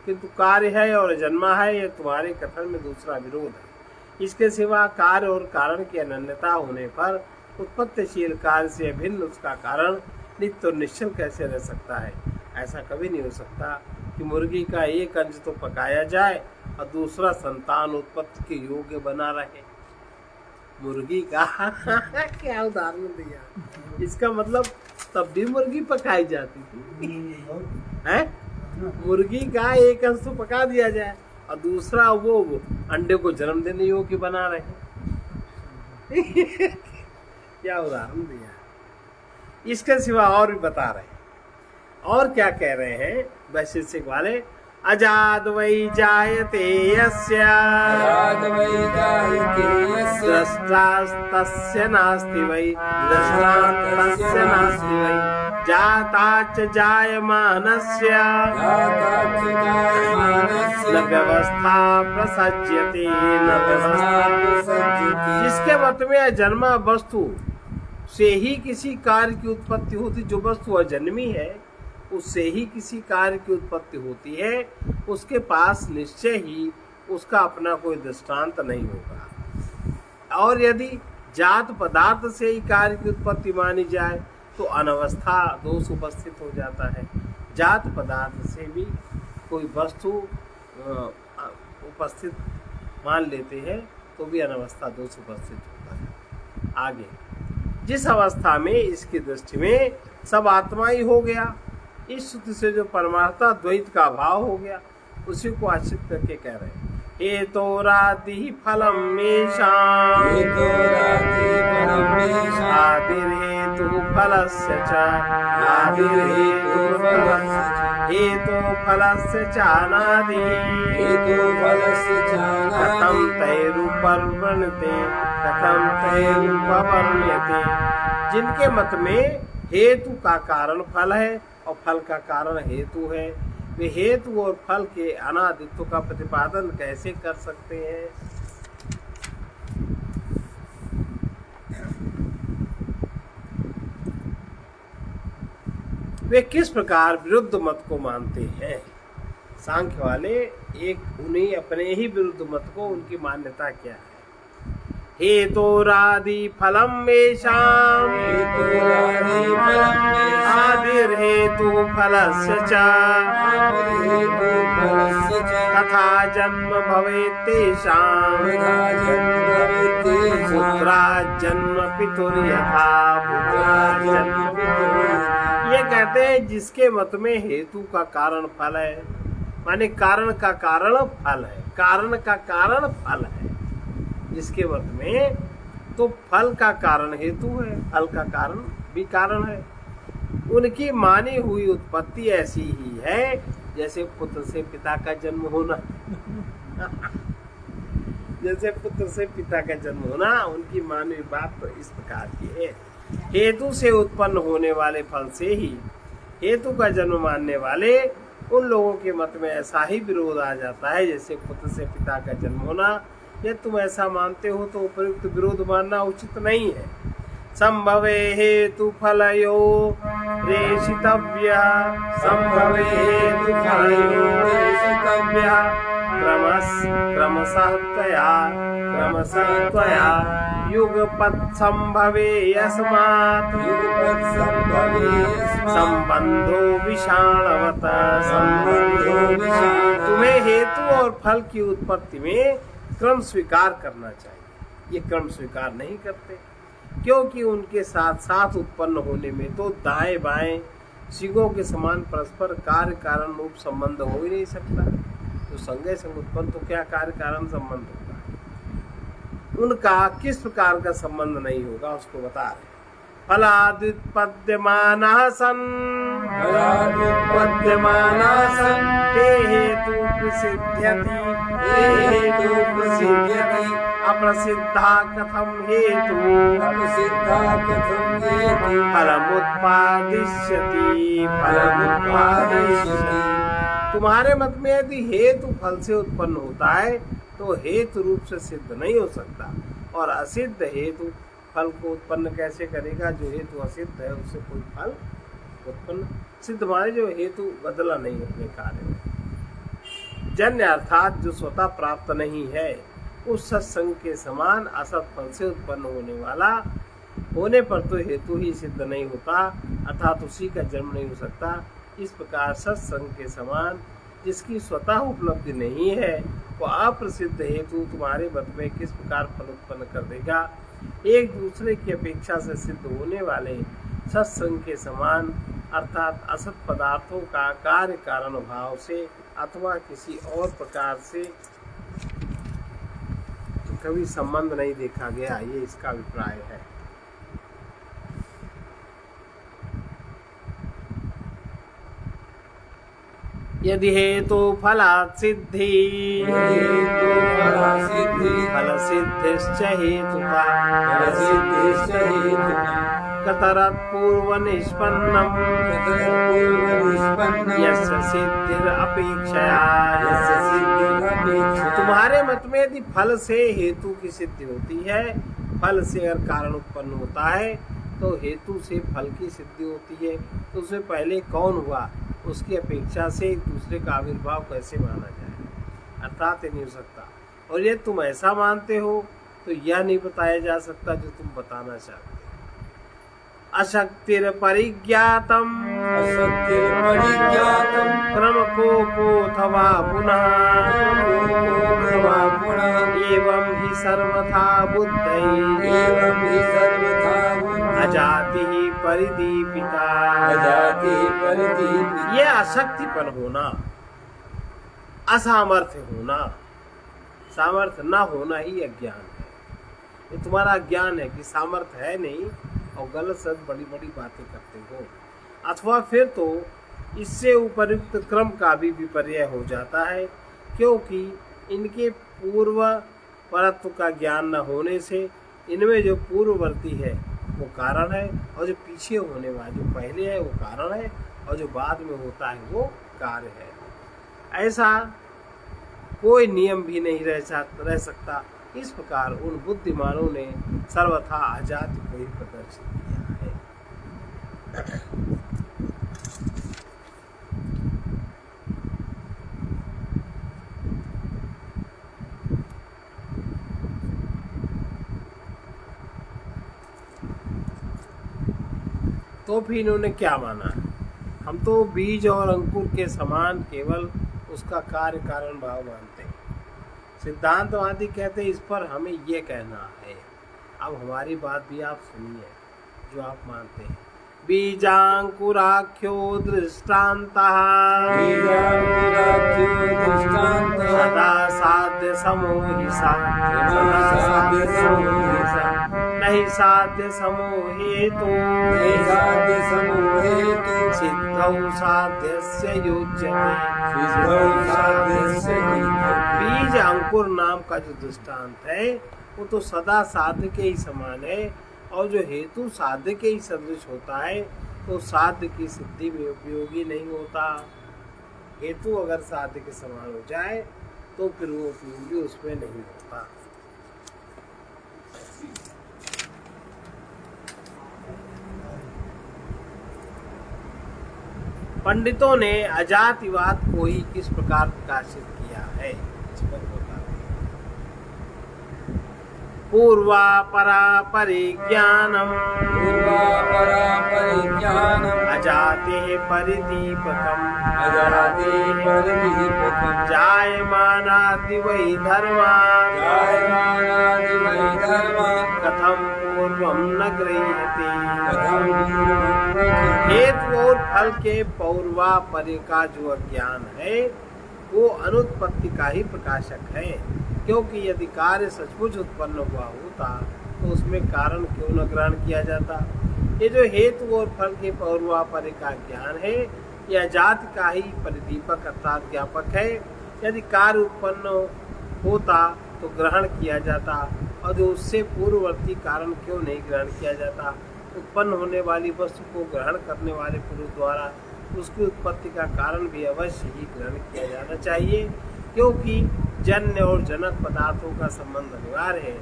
किंतु कार्य है और जन्मा है, यह तुम्हारे कथन में दूसरा विरोध है। इसके सिवा कार्य और कारण की अनन्यता होने पर उत्पत्तिशील कार्य से अभिन्न उसका कारण नित्य और निश्चल कैसे रह सकता है? ऐसा कभी नहीं हो सकता कि मुर्गी का एक अंश तो पकाया जाए और दूसरा संतान उत्पत्ति के योग्य बना रहे। मुर्गी का क्या उदाहरण दिया, इसका मतलब तब भी मुर्गी पकाई जाती थी है? मुर्गी का एक अंश तो पका दिया जाए और दूसरा वो अंडे को जन्म देने योग्य बना रहे। क्या उदाहरण दिया। इसके सिवा और भी बता रहे हैं। और क्या कह रहे हैं वैशेषिक वाले? अजाद वै जायते यस्य द्रष्टास्तस्य नास्ति वै द्रष्टास्तस्य नास्ति वै जाता च जायमानस्य न व्यवस्था प्रसज्यते न व्यवस्था। जिसके मत में अजन्मा वस्तु से ही किसी कार्य की उत्पत्ति होती, जो वस्तु अजन्मी है उससे ही किसी कार्य की उत्पत्ति होती है, उसके पास निश्चय ही उसका अपना कोई दृष्टांत नहीं होगा। और यदि जात पदार्थ से ही कार्य की उत्पत्ति मानी जाए तो अनवस्था दोष उपस्थित हो जाता है। जात पदार्थ से भी कोई वस्तु उपस्थित मान लेते हैं तो भी अनवस्था दोष उपस्थित होता है। आगे जिस अवस्था में इसकी दृष्टि में सब आत्मा ही हो गया, इस श्रुति से जो परमार्था द्वैत का भाव हो गया, उसी को आश्रित करके कह रहे हैं हेतोरादि फलम मेषाम् आदिर्हेतु फलस्य च हेतु फलस्य च अनादि कथं तैरुपवर्ण्यते कथं तैरुपवर्ण्यते। जिनके मत में हेतु का कारण फल है और फल का कारण हेतु है, वे हेतु और फल के अनादित्व का प्रतिपादन कैसे कर सकते हैं? वे किस प्रकार विरुद्ध मत को मानते हैं। सांख्य वाले उन्हीं अपने ही विरुद्ध मत को उनकी मान्यता क्या है। हेतोरादि फलम मेषाम आदिर्हेतु फलस्य च तथा जन्म भवेत् तेषां पुत्रात् जन्म पितुर्यथा पुत्रात् जन्म पितुर्यथा। ये कहते हैं जिसके मत में हेतु का कारण फल है, माने कारण का कारण फल है, कारण का कारण फल है। जिसके मत में तो फल का कारण हेतु है, फल का कारण भी कारण है। उनकी मानी हुई उत्पत्ति ऐसी ही है जैसे पुत्र से पिता का जन्म होना जैसे पुत्र से पिता का जन्म होना, उनकी मानी हुई बात तो इस प्रकार की है। हेतु से उत्पन्न होने वाले फल से ही हेतु का जन्म मानने वाले उन लोगों के मत में ऐसा ही विरोध आ जाता है जैसे पुत्र से पिता का जन्म होना। यदि तुम ऐसा मानते हो तो उपयुक्त विरोध मानना उचित नहीं है। संभवे हेतु फलयो रेषितव्य संभवे हेतु फलयो रेषितव्य क्रमशः त्वया युगपत् संभवे यस्मात् संबंधो विषाणवत तुम्हें हेतु और फल की उत्पत्ति में क्रम स्वीकार करना चाहिए। ये क्रम स्वीकार नहीं करते क्योंकि उनके साथ साथ उत्पन्न होने में तो दाएं बाएं सिगों के समान परस्पर कार्य कारण रूप संबंध हो ही नहीं सकता। तो संगे संग उत्पन्न तो क्या कार्य कारण संबंध होगा, उनका किस प्रकार का संबंध नहीं होगा उसको बता रहे। फलाद्युत्पद्यमानः सन् ते हेतु प्रसिद्ध्यति अप्रसिद्धा कथम हेतु फलमुत्पादिष्यति। तुम्हारे मत में यदि हेतु फल से उत्पन्न होता है तो हेतु रूप से सिद्ध नहीं हो सकता, और असिद्ध हेतु फल को उत्पन्न कैसे करेगा। जो हेतु असिद्ध है उससे कोई फल उत्पन्न सिद्ध माने जो हेतु बदला नहीं अपने कार्य में। जन्य अर्थात जो स्वतः प्राप्त नहीं है उस सत्संग के समान असत फल से उत्पन्न होने वाला होने पर तो हेतु ही सिद्ध नहीं होता, अर्थात उसी का जन्म नहीं हो सकता। इस प्रकार सत्संग के समान जिसकी स्वतः उपलब्धि नहीं है वो अप्रसिद्ध हेतु तुम्हारे मत में किस प्रकार फल उत्पन्न कर देगा। एक दूसरे की अपेक्षा से सिद्ध होने वाले सत्संग के समान अर्थात असत पदार्थों का कार्य कारण भाव से अथवा किसी और प्रकार से कभी संबंध नहीं देखा गया, ये इसका अभिप्राय है। यदि हेतु फलात् सिद्धि फल सिद्धिश्च हेतुता कतरत् पूर्व निष्पन्नम् यस्य सिद्धिरपेक्षया। तुम्हारे मत में यदि फल से हेतु की सिद्धि होती है, फल से अगर कारण उत्पन्न होता है तो हेतु से फल की सिद्धि होती है, तो उससे पहले कौन हुआ उसकी अपेक्षा से एक दूसरे का आविर्भाव कैसे माना जाए, अर्थात ये नहीं हो सकता। और ये तुम ऐसा मानते हो तो यह नहीं बताया जा सकता जो तुम बताना चाहते हो। अशक्तिर परिज्ञातम क्रम कोपोऽथवा पुनः एवं ही सर्वथा बुद्धै अजाति परिदीपिका। ये अशक्तिपन होना, असामर्थ्य होना, सामर्थ्य न होना ही अज्ञान है। ये तुम्हारा अज्ञान है कि सामर्थ्य है नहीं और गलत सद बड़ी बड़ी बातें करते हो, अथवा फिर तो इससे उपयुक्त क्रम का भी विपर्य हो जाता है क्योंकि इनके पूर्व परत्व का ज्ञान न होने से इनमें जो पूर्ववर्ती है वो कारण है और जो पीछे होने वाला जो पहले है वो कारण है और जो बाद में होता है वो कार्य है। ऐसा कोई नियम भी नहीं रह सकता। इस प्रकार उन बुद्धिमानों ने सर्वथा अजाति को ही प्रदर्शित किया है। तो फिर इन्होंने क्या माना? हम तो बीज और अंकुर के समान केवल उसका कार्य कारण भाव मानते हैं। सिद्धांतवादी कहते हैं इस पर हमें ये कहना है। अब हमारी बात भी आप सुनिए जो आप मानते हैं। बीजांकुराख्यो दृष्टान्तः सदा साध्य समोहिसा नहीं साध्य समोहेतु सिद्धौ साध्यस्य युज्यते। बीज अंकुर नाम का जो दृष्टांत है वो तो सदा साध्य के ही समान है, और जो हेतु साध्य के ही सदृश होता है तो साध्य की सिद्धि में उपयोगी नहीं होता। हेतु अगर साध्य के समान हो जाए तो फिर वो उपयोगी उसमें नहीं होता। पंडितों ने अजातिवाद को ही किस प्रकार प्रकाशित किया है इस पर बता पूर्वा परा परिज्ञानम अजाते परिदीपकम जायमानादि वै धर्मा कथम पूर्वम न गृह्यते। हेतु और फल के पौर्वा परे का जो अज्ञान है वो अनुत्पत्ति का ही प्रकाशक है, क्योंकि यदि कार्य सचमुच उत्पन्न हुआ होता तो उसमें कारण क्यों न ग्रहण किया जाता। ये जो हेतु और फल के पौर्वापरे का ज्ञान है यह जाति का ही परिदीपक अर्थात ज्ञापक है। यदि कार्य उत्पन्न होता तो ग्रहण किया जाता, और जो उससे पूर्ववर्ती कारण क्यों नहीं ग्रहण किया जाता। उत्पन्न होने वाली वस्तु को ग्रहण करने वाले पुरुष द्वारा उसकी उत्पत्ति का कारण भी अवश्य ही ग्रहण किया जाना चाहिए, क्योंकि जन्य और जनक पदार्थों का संबंध अनिवार्य है।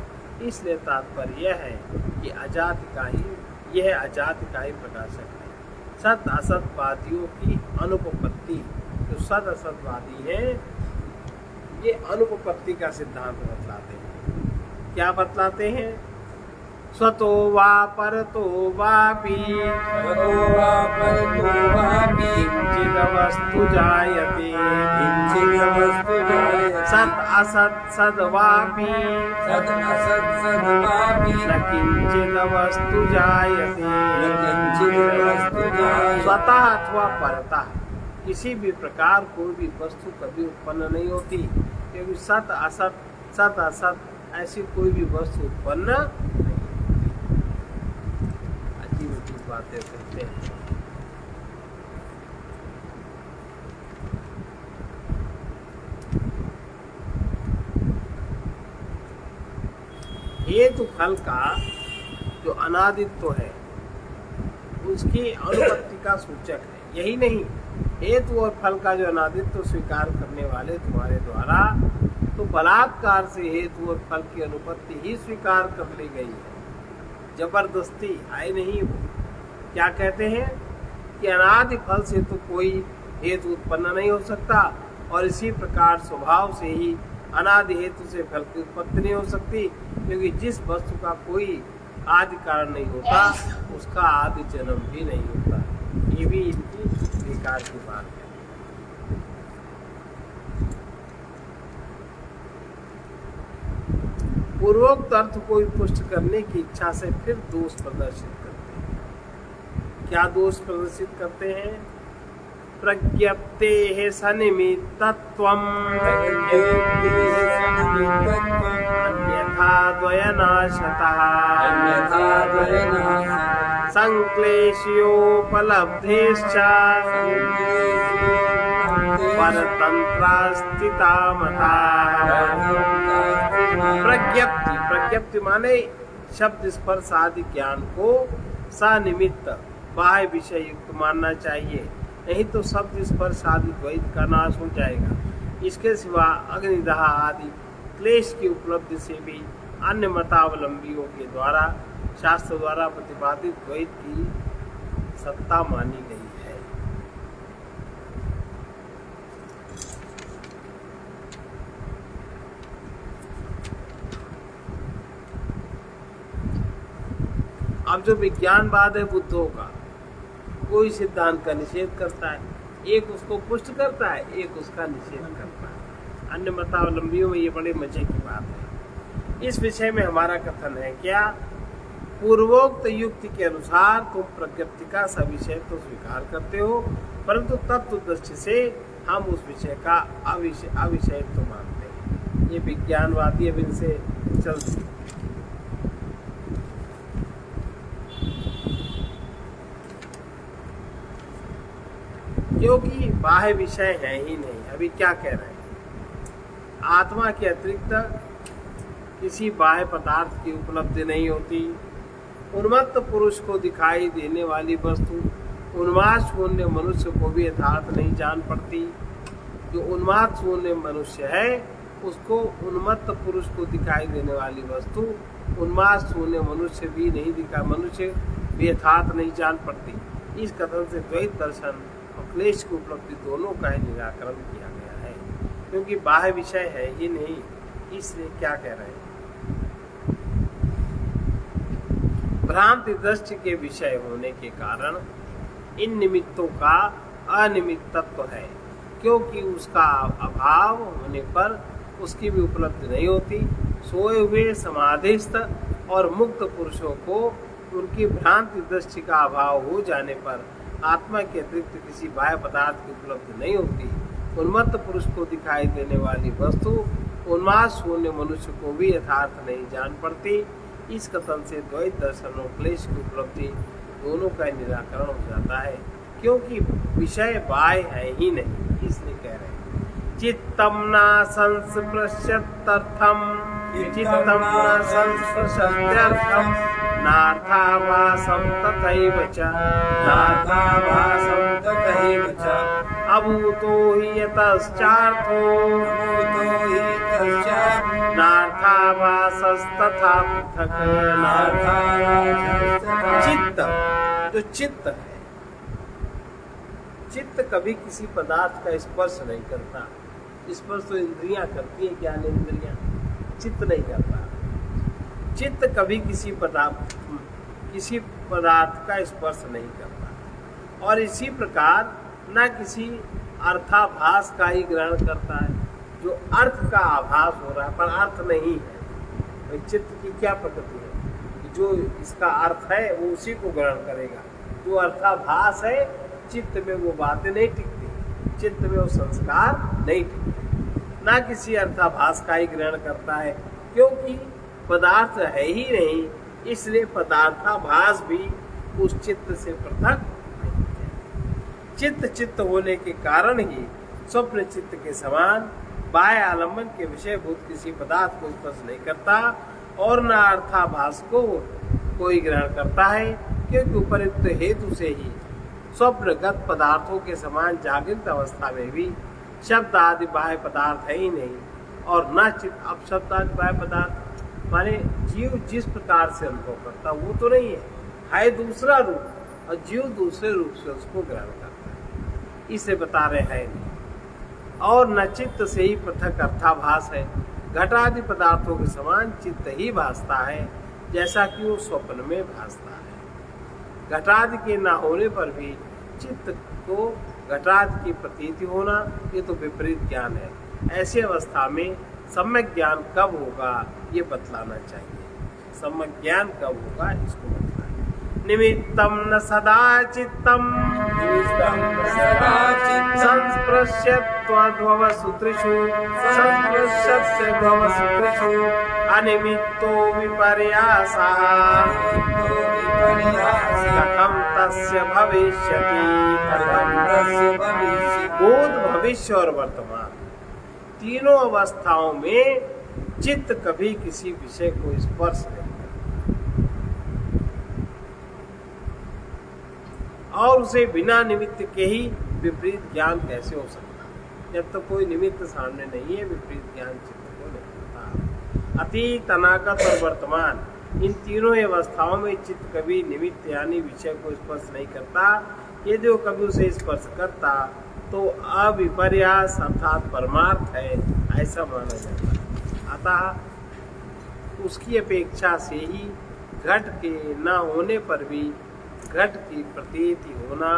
इसलिए तात्पर्य यह है कि यह अजाति का ही प्रकाशक है। सत असतवादियों की अनुपपत्ति, जो सत असतवादी है ये अनुपपत्ति का सिद्धांत बतलाते हैं। क्या बतलाते हैं? स्वतो वा परतो वापि किंचिद वस्तु जायते सत असत सद्वापि न किंचिद वस्तु जायते। स्वतः अथवा परतः किसी भी प्रकार कोई भी वस्तु कभी उत्पन्न नहीं होती, क्योंकि सत असत ऐसी कोई भी वस्तु उत्पन्न नहीं। अजीब बातें करते हैं। हेतु फल का जो अनादित्व है उसकी अनुपत्ति का सूचक है। यही नहीं, हेतु और फल का जो अनादित्व स्वीकार करने वाले तुम्हारे द्वारा तो बलात्कार से हेतु और फल की अनुपत्ति ही स्वीकार कर ली गई है, जबरदस्ती आए नहीं। क्या कहते हैं कि अनादि फल से तो कोई हेतु उत्पन्न नहीं हो सकता, और इसी प्रकार स्वभाव से ही अनादि हेतु से फल की उत्पत्ति नहीं हो सकती, क्योंकि जिस वस्तु का कोई आदि कारण नहीं होता उसका आदि जन्म भी नहीं होता। ये भी इनकी बेकार की बात है। पूर्वोक्त अर्थ को पुष्ट करने की इच्छा से फिर दोष प्रदर्शित करते हैं। क्या दोष प्रदर्शित करते हैं? प्रज्ञप्ते सनिमित्तत्वम् अन्यथा द्वयनाशतः संक्लेशयोपलब्धेश्च परतंत्रास्थिता मता। प्रज्ञप्ति माने शब्द स्पर्श आदि ज्ञान को सनिमित्त बाह्य विषय युक्त मानना चाहिए, नहीं तो शब्द स्पर्श आदि द्वैत का नाश हो जाएगा। इसके सिवा अग्निदाह आदि क्लेश की उपलब्धि से भी अन्य मतावलंबियों के द्वारा शास्त्र द्वारा प्रतिपादित द्वैत की सत्ता मानी गई है। अब जो विज्ञानवाद है बुद्धों का, कोई सिद्धांत का निषेध करता है, एक उसको पुष्ट करता है, एक उसका निषेध करता है। अन्य मतावलंबियों में ये बड़े मजे की बात है। इस विषय में हमारा कथन है क्या, पूर्वोक्त युक्ति के अनुसार तुम प्रकृति का सविषय तो स्वीकार करते हो, परंतु तत्व दृष्टि से हम उस विषय का अविषय तो मानते हैं। ये विज्ञानवादी अब इनसे चलते, क्योंकि बाह्य विषय है ही नहीं। अभी क्या कह रहे हैं, आत्मा के अतिरिक्त किसी बाह्य पदार्थ की उपलब्धि नहीं होती। उन्मत्त पुरुष को दिखाई देने वाली वस्तु उन्माद शून्य मनुष्य को भी यथार्थ नहीं जान पड़ती। जो उन्माद शून्य मनुष्य है उसको उन्मत्त पुरुष को दिखाई देने वाली वस्तु उन्माद शून्य मनुष्य भी यथार्थ नहीं जान पड़ती। इस कथन से द्वैत दर्शन और क्लेश की उपलब्धि दोनों का ही निराकरण किया गया है, क्योंकि बाह्य विषय है ही नहीं। इसलिए क्या कह रहे हैं, भ्रांति दृष्टि के विषय होने के कारण इन निमित्तों का अनिमित्तत्व है, क्योंकि उसका अभाव होने पर उसकी भी उपलब्धि नहीं होती। सोए हुए समाधिस्थ और मुक्त पुरुषों को उनकी भ्रांति दृष्टि का अभाव हो जाने पर आत्मा के अतिरिक्त किसी बाह्य पदार्थ की उपलब्धि नहीं होती। उन्मत्त पुरुष को दिखाई देने वाली वस्तु उन्माद शून्य मनुष्य को भी यथार्थ नहीं जान पड़ती। इस कथन से द्वैत दर्शन और क्लेश की उपलब्धि दोनों का निराकरण हो जाता है, क्योंकि विषय बाह्य है ही नहीं। इसलिए कह रहे हैं चित्तम न संस्पृश्यत्यर्थम चित्तम न संस्पृश्यत्यर्थम नार्थाभासं तथैव च नार्थाभासं तथैव च अभूतो हि यतश्चार्थो नार्थाभासस्तथा पृथक्। चित्त, जो चित्त है, चित्त कभी किसी पदार्थ का स्पर्श नहीं करता। स्पर्श तो इंद्रियां करती है, ज्ञान इंद्रियां, चित्त नहीं करता। चित्त कभी किसी पदार्थ का स्पर्श नहीं करता, और इसी प्रकार न किसी अर्थाभास का ही ग्रहण करता है। जो अर्थ का आभास हो रहा है पर अर्थ नहीं है, तो चित्त की क्या प्रकृति है, जो इसका अर्थ है वो उसी को ग्रहण करेगा। जो अर्थाभास है चित्त में वो बातें नहीं टिकती, चित्त में वो संस्कार नहीं टिकते। ना किसी अर्थाभास का ही ग्रहण करता है, क्योंकि पदार्थ है ही नहीं, इसलिए पदार्थाभास भी उस चित्त से पृथक नहीं है। चित्त होने के कारण ही स्वप्न चित्त के समान बाह्य आलम्बन के विषयभूत किसी पदार्थ को स्पर्श नहीं करता, और न अर्थाभास को कोई ग्रहण करता है, क्योंकि उपयुक्त हेतु से ही स्वप्नगत पदार्थों के समान जागृत अवस्था में भी शब्द आदि बाह्य पदार्थ है ही नहीं, और न चित्त। अब शब्द आदि बाह्य पदार्थ माने जीव जिस प्रकार से अनुभव करता वो तो नहीं है दूसरा रूप, और जीव दूसरे रूप से उसको ग्रहण करता है। इसे बता रहे हैं नहीं। और न चित्त से ही पृथक अर्थाभास है। घटादि पदार्थों के समान चित्त ही भासता है, जैसा कि वो स्वप्न में भासता है। घटादि के न होने पर भी चित्त को घटादि की प्रतीति होना, ये तो विपरीत ज्ञान है। ऐसी अवस्था में सम्यक ज्ञान कब होगा ये बतलाना चाहिए। सम्यक ज्ञान कब होगा इसको बतलाना। निमित्तम न सदा चित्तम संस्पृश्यत्वध्ववसुत्रिषु संस्पृश्यत्वध्ववसुत्रिषु अनिमित्तो विपर्यासः कथं तस्य भविष्यति। भूत भविष्य और वर्तमान तीनों अवस्थाओं में चित्त कभी किसी विषय को स्पर्श नहीं करता, और उसे बिना निमित्त के ही विपरीत ज्ञान कैसे हो सकता। जब तक तो कोई निमित्त सामने नहीं है, विपरीत ज्ञान चित्त को नहीं होता। अतीत, अनागत और वर्तमान इन तीनों अवस्थाओं में चित्त कभी निमित्त यानी विषय को स्पर्श नहीं करता। यदि वो कभी उसे स्पर्श करता तो अविपर्यास अर्थात परमार्थ है, ऐसा माना जाता है। अतः उसकी अपेक्षा से ही घट के न होने पर भी घट की प्रतीति होना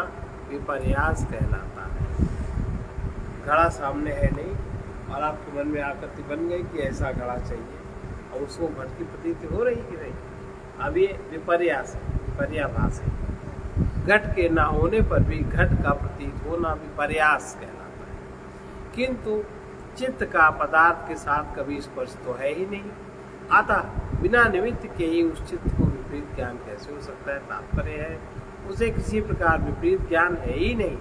विपर्यास कहलाता है। घड़ा सामने है नहीं और आपके मन में आकृति बन गई कि ऐसा घड़ा चाहिए और उसको घट की प्रतीति हो रही कि नहीं, अब ये विपर्यास है, विपर्याभास है। घट के ना होने पर भी घट का प्रतीत होना विपर्यास कहलाता है। किंतु चित्त का पदार्थ के साथ कभी स्पर्श तो है ही नहीं, अतः बिना निमित्त के ही उस चित्त को विपरीत ज्ञान कैसे हो सकता है। तात्पर्य है उसे किसी प्रकार विपरीत ज्ञान है ही नहीं।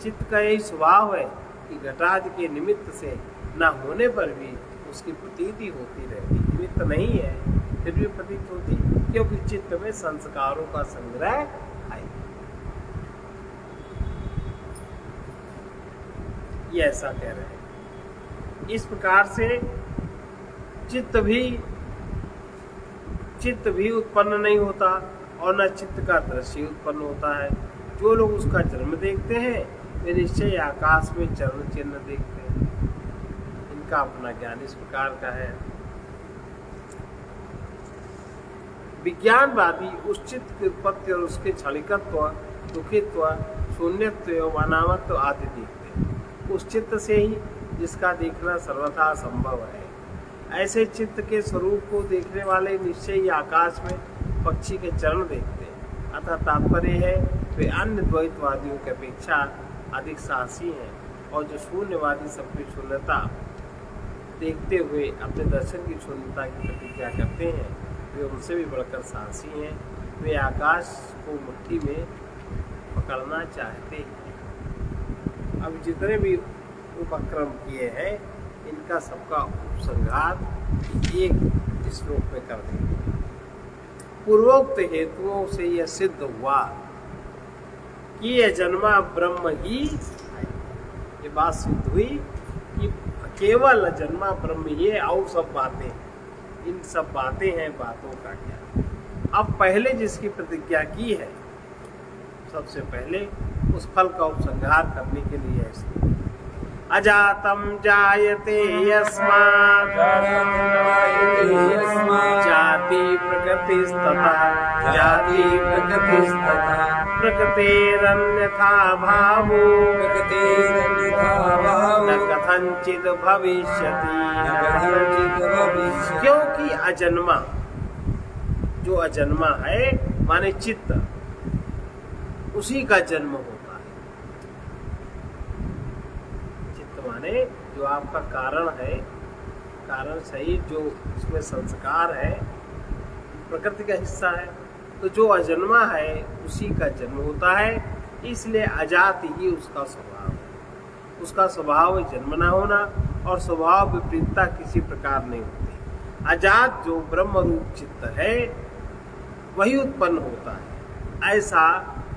चित्त का यही स्वभाव है कि घटादि के निमित्त से न होने पर भी उसकी प्रतीति होती रहती। निमित्त नहीं है फिर भी प्रतीत होती, क्योंकि चित्त में संस्कारों का संग्रह है। ये ऐसा कह रहे हैं। इस प्रकार से चित्त भी उत्पन्न नहीं होता और न चित्त का दृश्य उत्पन्न होता है। जो लोग उसका जन्म देखते हैं वे निश्चय आकाश में चरण चिन्ह देखते हैं। इनका अपना ज्ञान इस प्रकार का है। विज्ञानवादी उस चित्त की उत्पत्ति और उसके क्षणिकत्व, दुखित्व, शून्यत्व एवं अनामत्व आदि देखते हैं। उस चित्त से ही जिसका देखना सर्वथा संभव है। ऐसे चित्त के स्वरूप को देखने वाले निश्चय ही आकाश में पक्षी के चरण देखते हैं। अतः तात्पर्य है वे अन्य द्वैतवादियों की अपेक्षा अधिक साहसी हैं, और जो शून्यवादी सबकी शून्यता देखते हुए अपने दर्शन की शून्यता की प्रतिज्ञा करते हैं, वे उनसे भी बढ़कर साहसी हैं। वे आकाश को मुट्ठी में पकड़ना चाहते हैं। अब जितने भी उपक्रम किए हैं इनका सबका उपसंहार एक श्लोक में कर देंगे। पूर्वोक्त हेतुओं से यह सिद्ध हुआ कि यह जन्मा ब्रह्म ही है। ये बात सिद्ध हुई कि केवल जन्मा ब्रह्म ही है, और सब बातें, इन सब बातें हैं बातों का क्या। अब पहले जिसकी प्रतिज्ञा की है, सबसे पहले उस फल का उपसंहार करने के लिए है। अजातम जायते यस्मात् जाति प्रकृतिस्तथा प्रकृतेरन्यथा भावो न कथंचित् भविष्यति। क्योंकि अजन्मा, जो अजन्मा है माने चित्त, उसी का जन्म होता है। माने जो आपका कारण है, कारण सही, जो उसमें संस्कार है, प्रकृति का हिस्सा है। तो जो अजन्मा है उसी का जन्म होता है, इसलिए अजात ही उसका स्वभाव है। उसका स्वभाव है जन्म न होना, और स्वभाव विपरीतता किसी प्रकार नहीं होती। अजात जो ब्रह्म रूप चित्त है वही उत्पन्न होता है, ऐसा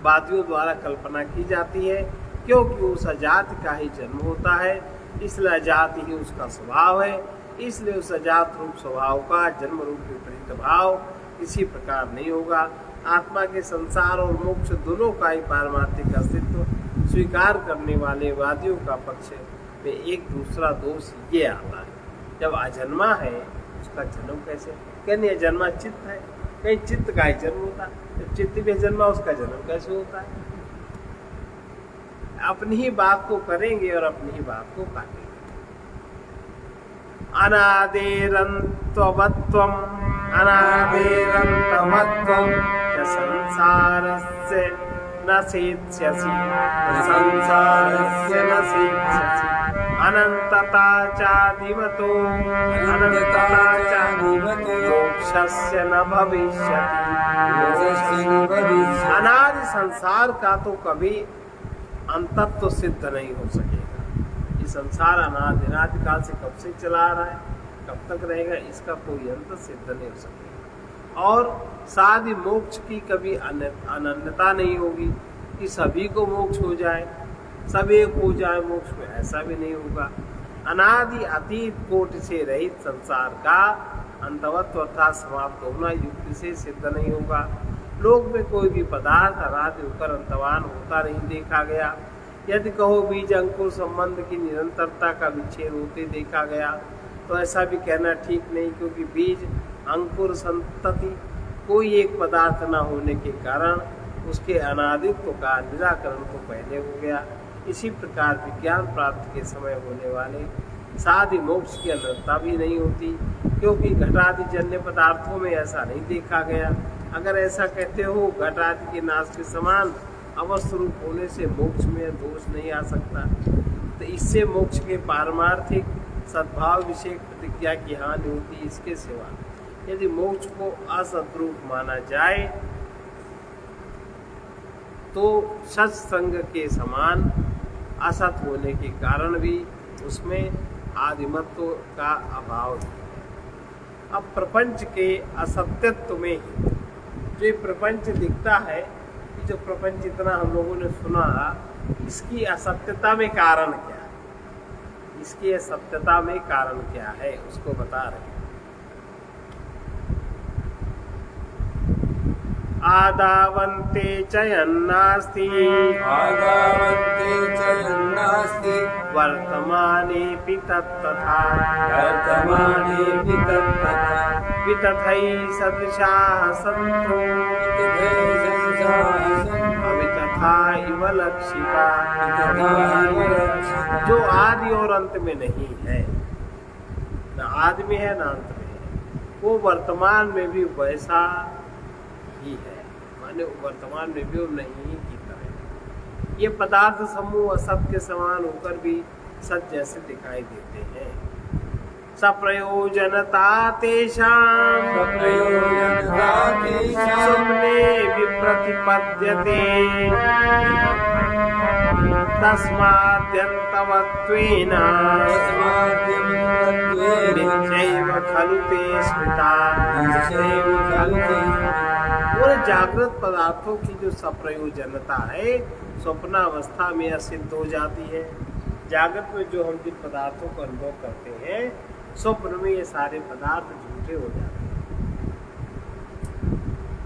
वादियों द्वारा कल्पना की जाती है। क्योंकि उस अजात का ही जन्म होता है, इसलिए अजात ही उसका स्वभाव है। इसलिए उस अजात रूप स्वभाव का जन्म रूप विपरीत भाव किसी प्रकार नहीं होगा। आत्मा के संसार और मोक्ष दोनों का ही पारमार्थिक अस्तित्व स्वीकार करने वाले वादियों का पक्ष में एक दूसरा दोष ये आता है, जब अजन्मा है उसका जन्म कैसे, कहने अजन्मा चित्त है, कहीं चित्त का ही जन्म होता है। जब चित्त भी जन्मा उसका जन्म कैसे होता है। अपनी ही बात को करेंगे और अपनी ही बात को काटेंगे। अनादेरंत्वत्वम अनादेरंतवत्वम संसारस्य न सेत्स्यसि संसारस्य न सेत्स्यसि अनंतता चादिमतो अनंतता चादिमतो मोक्षस्य न भविष्यति। अनादि संसार का तो कभी अंतत्व तो सिद्ध नहीं हो सकेगा। ये संसार अनादिकाल से कब से चला आ रहा है, कब तक रहेगा, इसका कोई अंत सिद्ध नहीं हो सकेगा। और साथ ही मोक्ष की कभी अनन्यता नहीं होगी कि सभी को मोक्ष हो जाए, सब एक हो जाए मोक्ष में, ऐसा भी नहीं होगा। अनादि अतीत कोटि से रहित संसार का अंतवत्व अर्थात समाप्त होना युक्ति से सिद्ध नहीं होगा। लोक में कोई भी पदार्थ अनादि होकर अंतवान होता नहीं देखा गया। यदि कहो बीज अंकुर संबंध की निरंतरता का विच्छेद होते देखा गया, तो ऐसा भी कहना ठीक नहीं, क्योंकि बीज अंकुर संतति कोई एक पदार्थ न होने के कारण उसके अनादित्व का निराकरण तो पहले हो गया। इसी प्रकार विज्ञान प्राप्ति के समय होने वाले साधि मोक्ष की अनंतता भी नहीं होती, क्योंकि घटादि जन्य पदार्थों में ऐसा नहीं देखा गया। अगर ऐसा कहते हो घट आदि के नाश के समान अवस्थ रूप होने से मोक्ष में दोष नहीं आ सकता, तो इससे मोक्ष के पारमार्थिक सद्भाव विषय प्रतिज्ञा की हानि होती। इसके सिवा यदि मोक्ष को असद्रूप माना जाए तो सत्संग के समान असत होने के कारण भी उसमें आदिमत्व का अभाव है। अब प्रपंच के असत्यत्व में जो प्रपंच दिखता है, कि जो प्रपंच इतना हम लोगों ने सुना, इसकी असत्यता में कारण क्या है, इसकी असत्यता में कारण क्या है उसको बता रहे हैं। आदावन्ते च यन्नास्ति आदावन्ते च यन्नास्ति वर्तमानेऽपि तत्तथा वर्तमानेऽपि तत्तथा वितथै सदृशाः सन्तु अवितथा इव लक्षिता। जो आदि और अंत में नहीं है, न आदि में है न अंत में है, वो वर्तमान में भी वैसा ही है, माने वर्तमान में भी और नहीं की तरह। ये पदार्थ समूह असत के समान होकर भी सत जैसे दिखाई देते हैं। सप्रयोजनता तेषां स्वप्ने विप्रतिपद्यते तस्माद्यन्तवत्वेन मिथ्यैव खलु ते स्मृता। और जागृत पदार्थों की जो सप्रयोजनता है स्वप्नावस्था में असिद्ध हो जाती है। जागृत में जो हम जिन पदार्थों को अनुभव करते हैं, स्वप्न में ये सारे पदार्थ झूठे हो जाते हैं।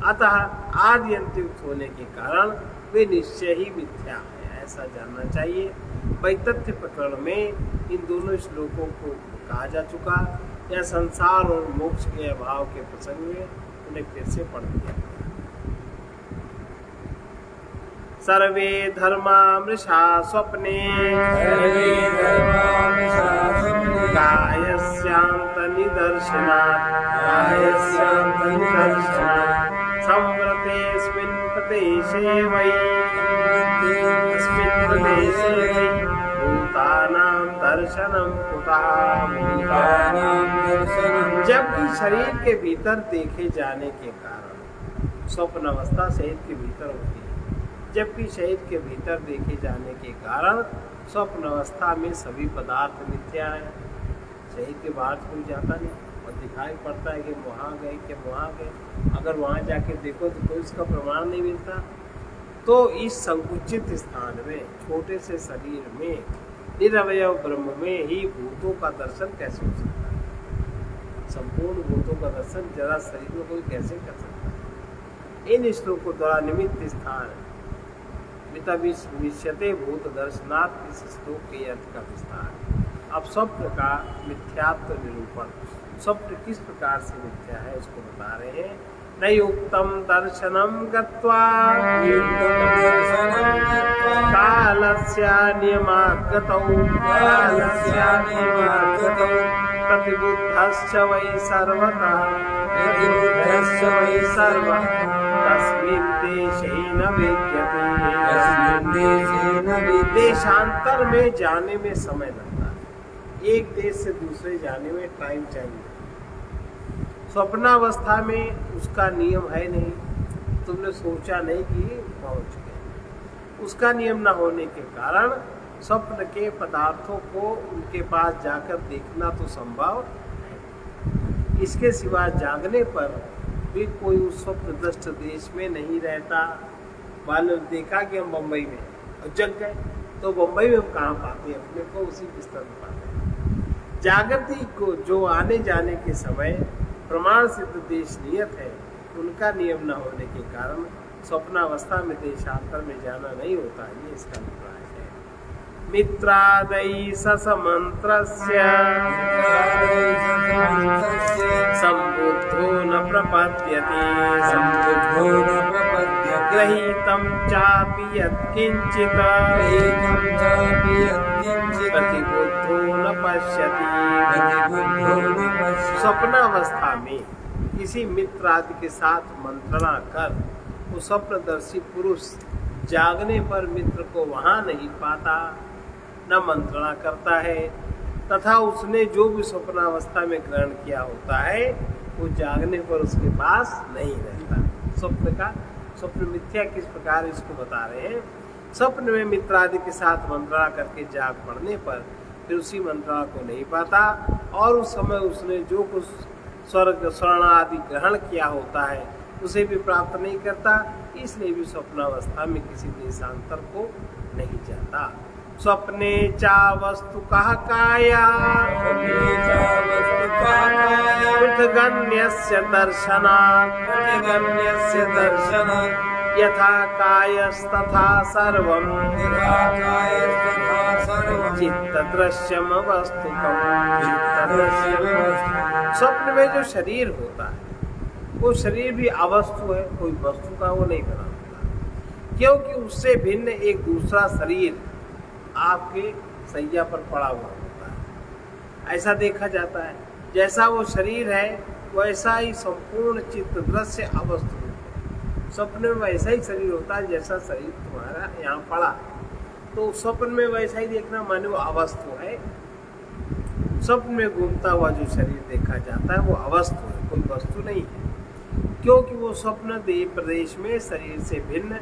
अतः आदि अंतयुक्त होने के कारण वे निश्चय ही मिथ्या है, ऐसा जानना चाहिए। वैतथ्य प्रकरण में इन दोनों श्लोकों को कहा जा चुका। या संसार और मोक्ष के अभाव के प्रसंग में उन्हें फिर से पढ़ दिया। सर्वे धर्मामृषा स्वप्ने कायस्यान्त निदर्शनात् संव्रतेऽस्मिन् प्रदेशे वै भूतानां दर्शनं कुतः। जबकि शरीर के भीतर देखे जाने के कारण स्वप्न अवस्था शरीर के भीतर होती है, जबकि शरीर के भीतर देखे जाने के कारण स्वप्न अवस्था में सभी पदार्थ मिथ्या है। शरीर के बाहर कोई जाता नहीं और दिखाई पड़ता है कि वहाँ गए कि वहाँ गए। अगर वहाँ जाके देखो तो कोई इसका प्रमाण नहीं मिलता। तो इस संकुचित स्थान में, छोटे से शरीर में, निरवयव ब्रह्म में ही भूतों का दर्शन कैसे हो सकता है? संपूर्ण भूतों का दर्शन जरा शरीर में कोई कैसे कर सकता है? इन श्लोकों द्वारा निमित्त स्थान विश्यते भूत दर्शनात् इस श्लोक के अर्थ का विस्तार। अब स्वप्न का मिथ्यात्व निरूपण, स्वप्न किस प्रकार से मिथ्या है उसको बता रहे हैं। नयुक्तम दर्शनम गत्वा कालस्य नियमात् गतौ प्रतिबुद्धश्च वै सर्वतः तस्मिन् देशे न विद्यते। देशांतर में जाने में समय लगता है, एक देश से दूसरे जाने में टाइम चाहिए। स्वप्नावस्था में उसका नियम है नहीं, तुमने सोचा नहीं कि पहुंच गए। उसका नियम न होने के कारण स्वप्न के पदार्थों को उनके पास जाकर देखना तो संभव है। इसके सिवा जागने पर भी कोई उस स्वप्नदृष्ट देश में नहीं रहता। मान लो देखा कि हम बम्बई में और जग गए, तो बम्बई में हम कहाँ पाते हैं अपने को? उसी बिस्तर में पाते हैं। जागृति को जो आने जाने के समय प्रमाण सिद्ध देश नियत है, उनका नियम न होने के कारण स्वप्नावस्था में देशांतर में जाना नहीं होता। ये इसका अभिप्राय है। मित्रादयि ससमन्त्रस्य संबुद्धो न प्रपद्यते गृहीतं चापि यत्किञ्चित् गृहीतं चापि यत्किञ्चित् प्रतिबुद्धो न पश्यति। प्रतिबुद्धो न पश्यति। स्वप्नावस्था में किसी मित्र आदि के साथ मंत्रणा कर वो स्वप्नदर्शी पुरुष जागने पर मित्र को वहां नहीं पाता, न मंत्रणा करता है, तथा उसने जो भी स्वप्नावस्था में ग्रहण किया होता है वो जागने पर उसके पास नहीं रहता। स्वप्न मिथ्या किस प्रकार इसको बता रहे हैं। स्वप्न में मित्र आदि के साथ मंत्रणा करके जाग पड़ने पर फिर उसी मंत्रणा को नहीं पाता और उस समय उसने जो कुछ स्वर्ग स्वर्ण आदि ग्रहण किया होता है उसे भी प्राप्त नहीं करता, इसलिए भी स्वप्नावस्था में किसी देशांतर को नहीं जाता। स्वप्ने चा वस्तु कह काया स्वप्ने च वस्तुतः काया पृथगन्यस्य दर्शनात् प्रतिगम्यस्य दर्शनात् यथा कायस्तथा सर्वं यथा कायस्तथा सर्वं चित्तदृश्यम वस्तुकम्। चित्तदृश्यम। स्वप्न में जो शरीर होता है वो शरीर भी अवस्तु है, कोई वस्तु का वो नहीं बना होता, क्योंकि उससे भिन्न एक दूसरा शरीर आपके सैया पर पड़ा हुआ होता है। ऐसा देखा जाता है जैसा वो शरीर है वैसा ही संपूर्ण चित्त दृश्य अवस्तु है। स्वप्न में वैसा ही शरीर होता है जैसा शरीर तुम्हारा यहाँ पड़ा, तो स्वप्न में वैसा ही देखना माने वो अवस्तु है। स्वप्न में घूमता हुआ जो शरीर देखा जाता है वो अवस्तु है, कोई वस्तु नहीं है, क्योंकि वो स्वप्न देह प्रदेश में शरीर से भिन्न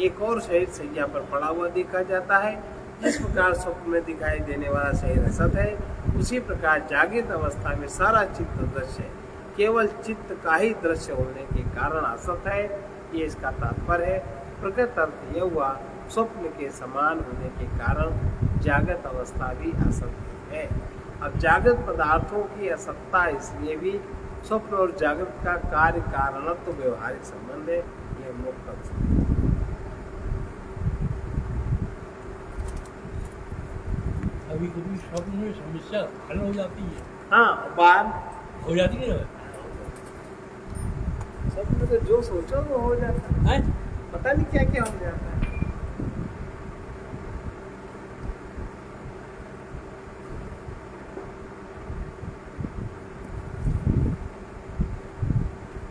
एक और शरीर सैया पर पड़ा हुआ देखा जाता है। जिस प्रकार स्वप्न में दिखाई देने वाला शरीर असत है, उसी प्रकार जागृत अवस्था में सारा चित्त दृश्य केवल चित्त का ही दृश्य होने के कारण असत है। ये इसका तात्पर्य है। प्रकृत अर्थ यह हुआ स्वप्न के समान होने के कारण जागृत अवस्था भी असत है। अब जागृत पदार्थों की असत्ता इसलिए भी स्वप्न और जागृत का कार्य कारणत्व व्यवहारिक संबंध है, यह मुक्त। कभी कभी स्वप्न में समस्या हल हो जाती है। हाँ, बार हो जाती है स्वप्न में जो सोचो वो हो जाता है, हैं? पता नहीं क्या क्या हो जाता है।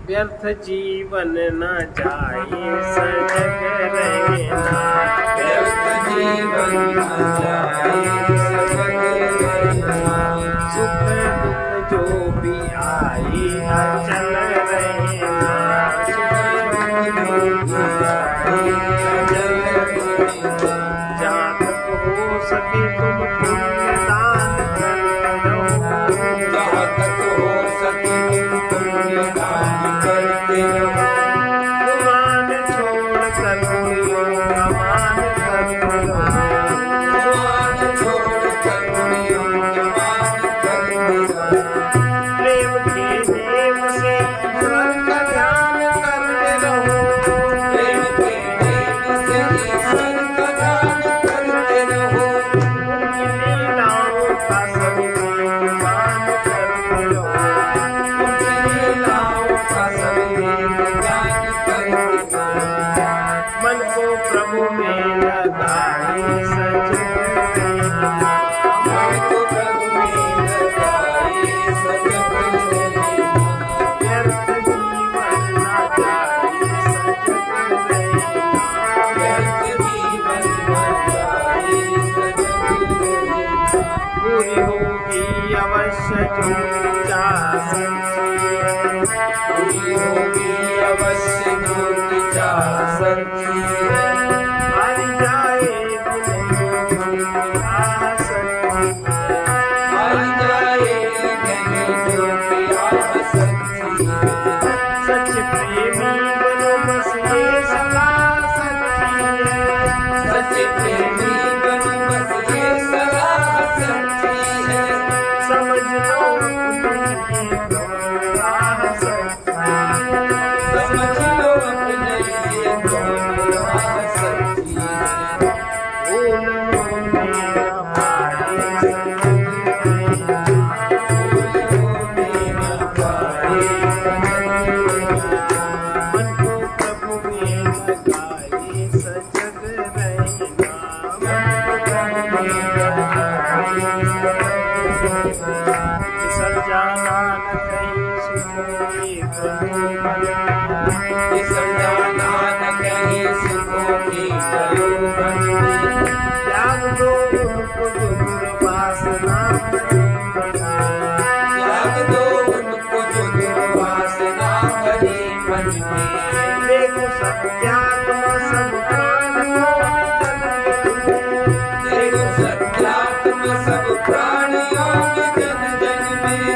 व्यर्थ जीवन न जाए सजग रहना, व्यर्थ जीवन न जाए सजग रहना। सुख दुख जो भी आए अचल रहना, सुख दुख जो भी आए अचल रहना। जहाँ तक हो सके तुम पुण्य दान करते रहो, जहाँ तक हो सके तुम पुण्य दान करते रहो। गुमान छोड़ कर पुण्यों का मान करते रहो। मान छोड़ कर पुण्यों का मान करते रहो। प्रेम के देव से ईश्वर का ध्यान करते रहो। प्रेम के देव से ईश्वर का ध्यान करते रहो। उनकी लीलाओं का सभी मान करते रहो। उनकी लीलाओं का सभी ज्ञान करते रहो। मन को प्रभु में लगाए सजग रहना, मन को प्रभु में लगाए सजग रहना। व्यर्थ जीवन न जाए सजग रहना। व्यर्थ जीवन न जाए सजग रहना। पूरी होगी अवश्य जो चाह सच्ची है, पूरी होगी अवश्य जो की चाह सच्ची है। हार जाएगी नहीं जो की आह सच्ची है। हार जाएगी नहीं जो की आह सच्ची है। सच प्रेमी बनो बस ये सलाह सच्ची है। सच प्रेमी बनो बस ये सलाह सच्ची है। समझ लो तुम ये तो राह सच्ची है। समझ लो जाना न कहीं सुखों की करूं जाना न कहीं सुखों की करूं त्याग दो उनको जो दुर्वासना त्याग दो उनको जो दुर्वासना भरी मन में देखो सत्यात्मा सब प्राण देखो सत्यात्मा सब प्राणियों के जन जन में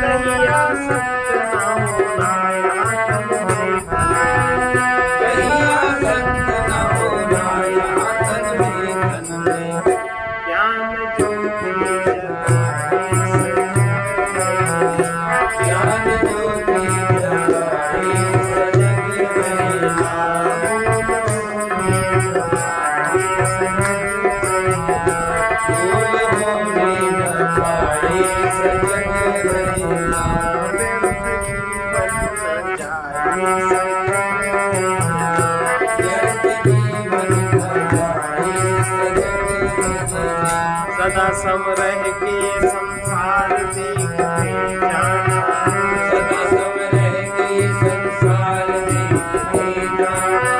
कहिया सत्य न होना यहाँ तन में कहिया सत्य न होना यहाँ तन में ज्ञान ज्योति जगाए ज्ञान ज्योति जगाए सजग रहिया भूल होने न पाए सजग रहिया व्यर्थ जीवन न जाए सजग रहिया सदा सम रह के संसार देखते जाना सदा सम रह के संसार देखते जाना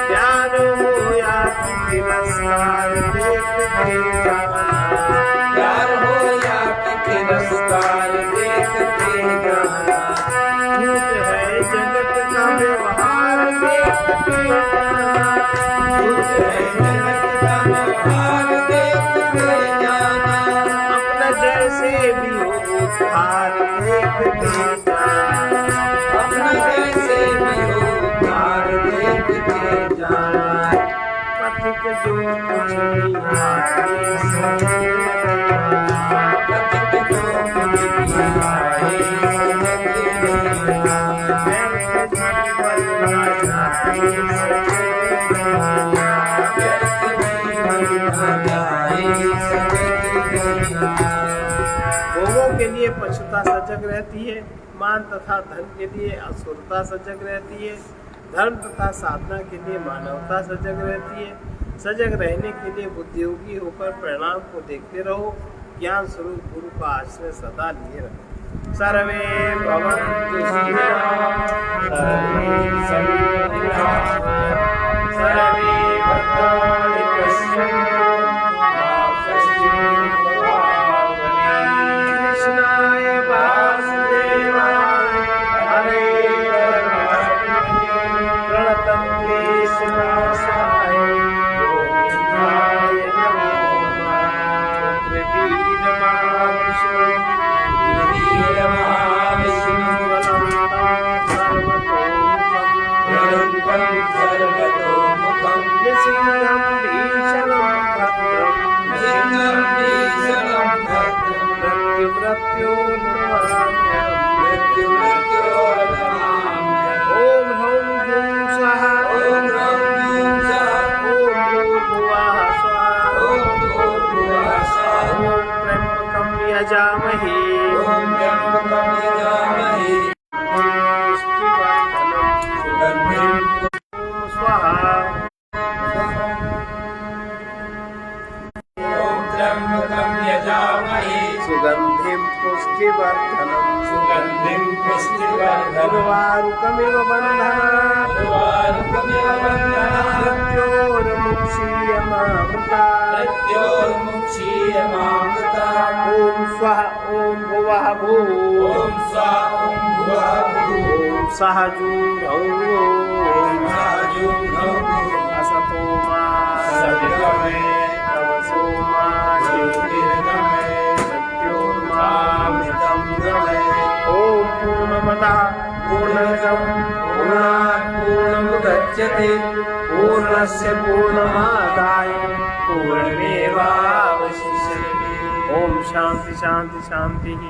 प्यार हो या कि तिरस्कार देखते जाना प्यार हो या कि तिरस्कार देखते जाना झूठ है जगत का व्यवहार देखते जाना झूठ है जगत का व्यवहार देखते जाना अपना जैसे भी हो उद्धार देखते जाना अपना कैसे भी हो उद्धार देखते जाना पथिक जो कुछ भी आए सजग पथिक जो कुछ भी आए सजग रहिया व्यर्थ जीवन न जाए सजग व्यर्थ जीवन न जाए सजग रहिया भोगों के लिए पशुता सजग रहती है, मान तथा धन के लिए असुरता सजग रहती है, धर्म तथा साधना के लिए मानवता सजग रहती है। सजग रहने के लिए बुद्धियोगी होकर परिणाम को देखते रहो, ज्ञान स्वरूप गुरु का आश्रय सदा लिए रहो। सर्वे भवन्तु सुखिनः, सर्वे सन्तु निरामयाः, सर्वे भद्राणि पश्यन्तु मा कश्चित् दुःखभाग् भवेत्। कृष्णाय वासुदेवाय हरे प्रणतं क्लेशनाशाय गोविन्दाय नमो नमः। वीरमहाविष्णु वीरमहाविष्णु सर्वतोमुखं सर्वतोमुखं नृसिंहं भीषणं भद्रं सिंहं भीषणं भद्रं मृत्युमृत्योर्नमाम्यहम्। मृत्युमृत्योर्नमाम्यहम्। ॐ ह्रौं ह्रूं स्वाहा ॐ ह्रौं ह्रूं स्वाहा ॐ भूर्भुवः स्वाहा ॐ भूर्भुवः स्वाहा ॐ त्र्यम्बकं यजामहे ॐ त्र्यम्बकं यजामहे पुष्टिवर्धनं सुगन्धिं ॐ स्वाहा ॐ त्र्यम्बकं यजामहे सुगन्धिं पुष्टिवर्धनं सुगन्धिं पुष्टिवर्धनम् उर्वारुकमिव बन्धनात् उर्वारुकमिव बन्धनात् मृत्योर्मुक्षीयमामृता मृत्योर्मुक्षीयमामृता ॐ स्वः ॐ भुवः भूः ॐ स्वाहा ॐ भुवः भूः ॐ सः जूरौ ॐ साजुं भूः असतो मा सवितमे तमसो मा ज्योतिर्गमय मृत्योर्मामृतं गमय ॐ पूर्णमदः पूर्णमिदं पूर्णात् पूर्णमुदच्यते पूर्णस्य पूर्णमादाय पूर्णमेवावशिष्यते। ॐ शान्ति शान्ति शान्तिः।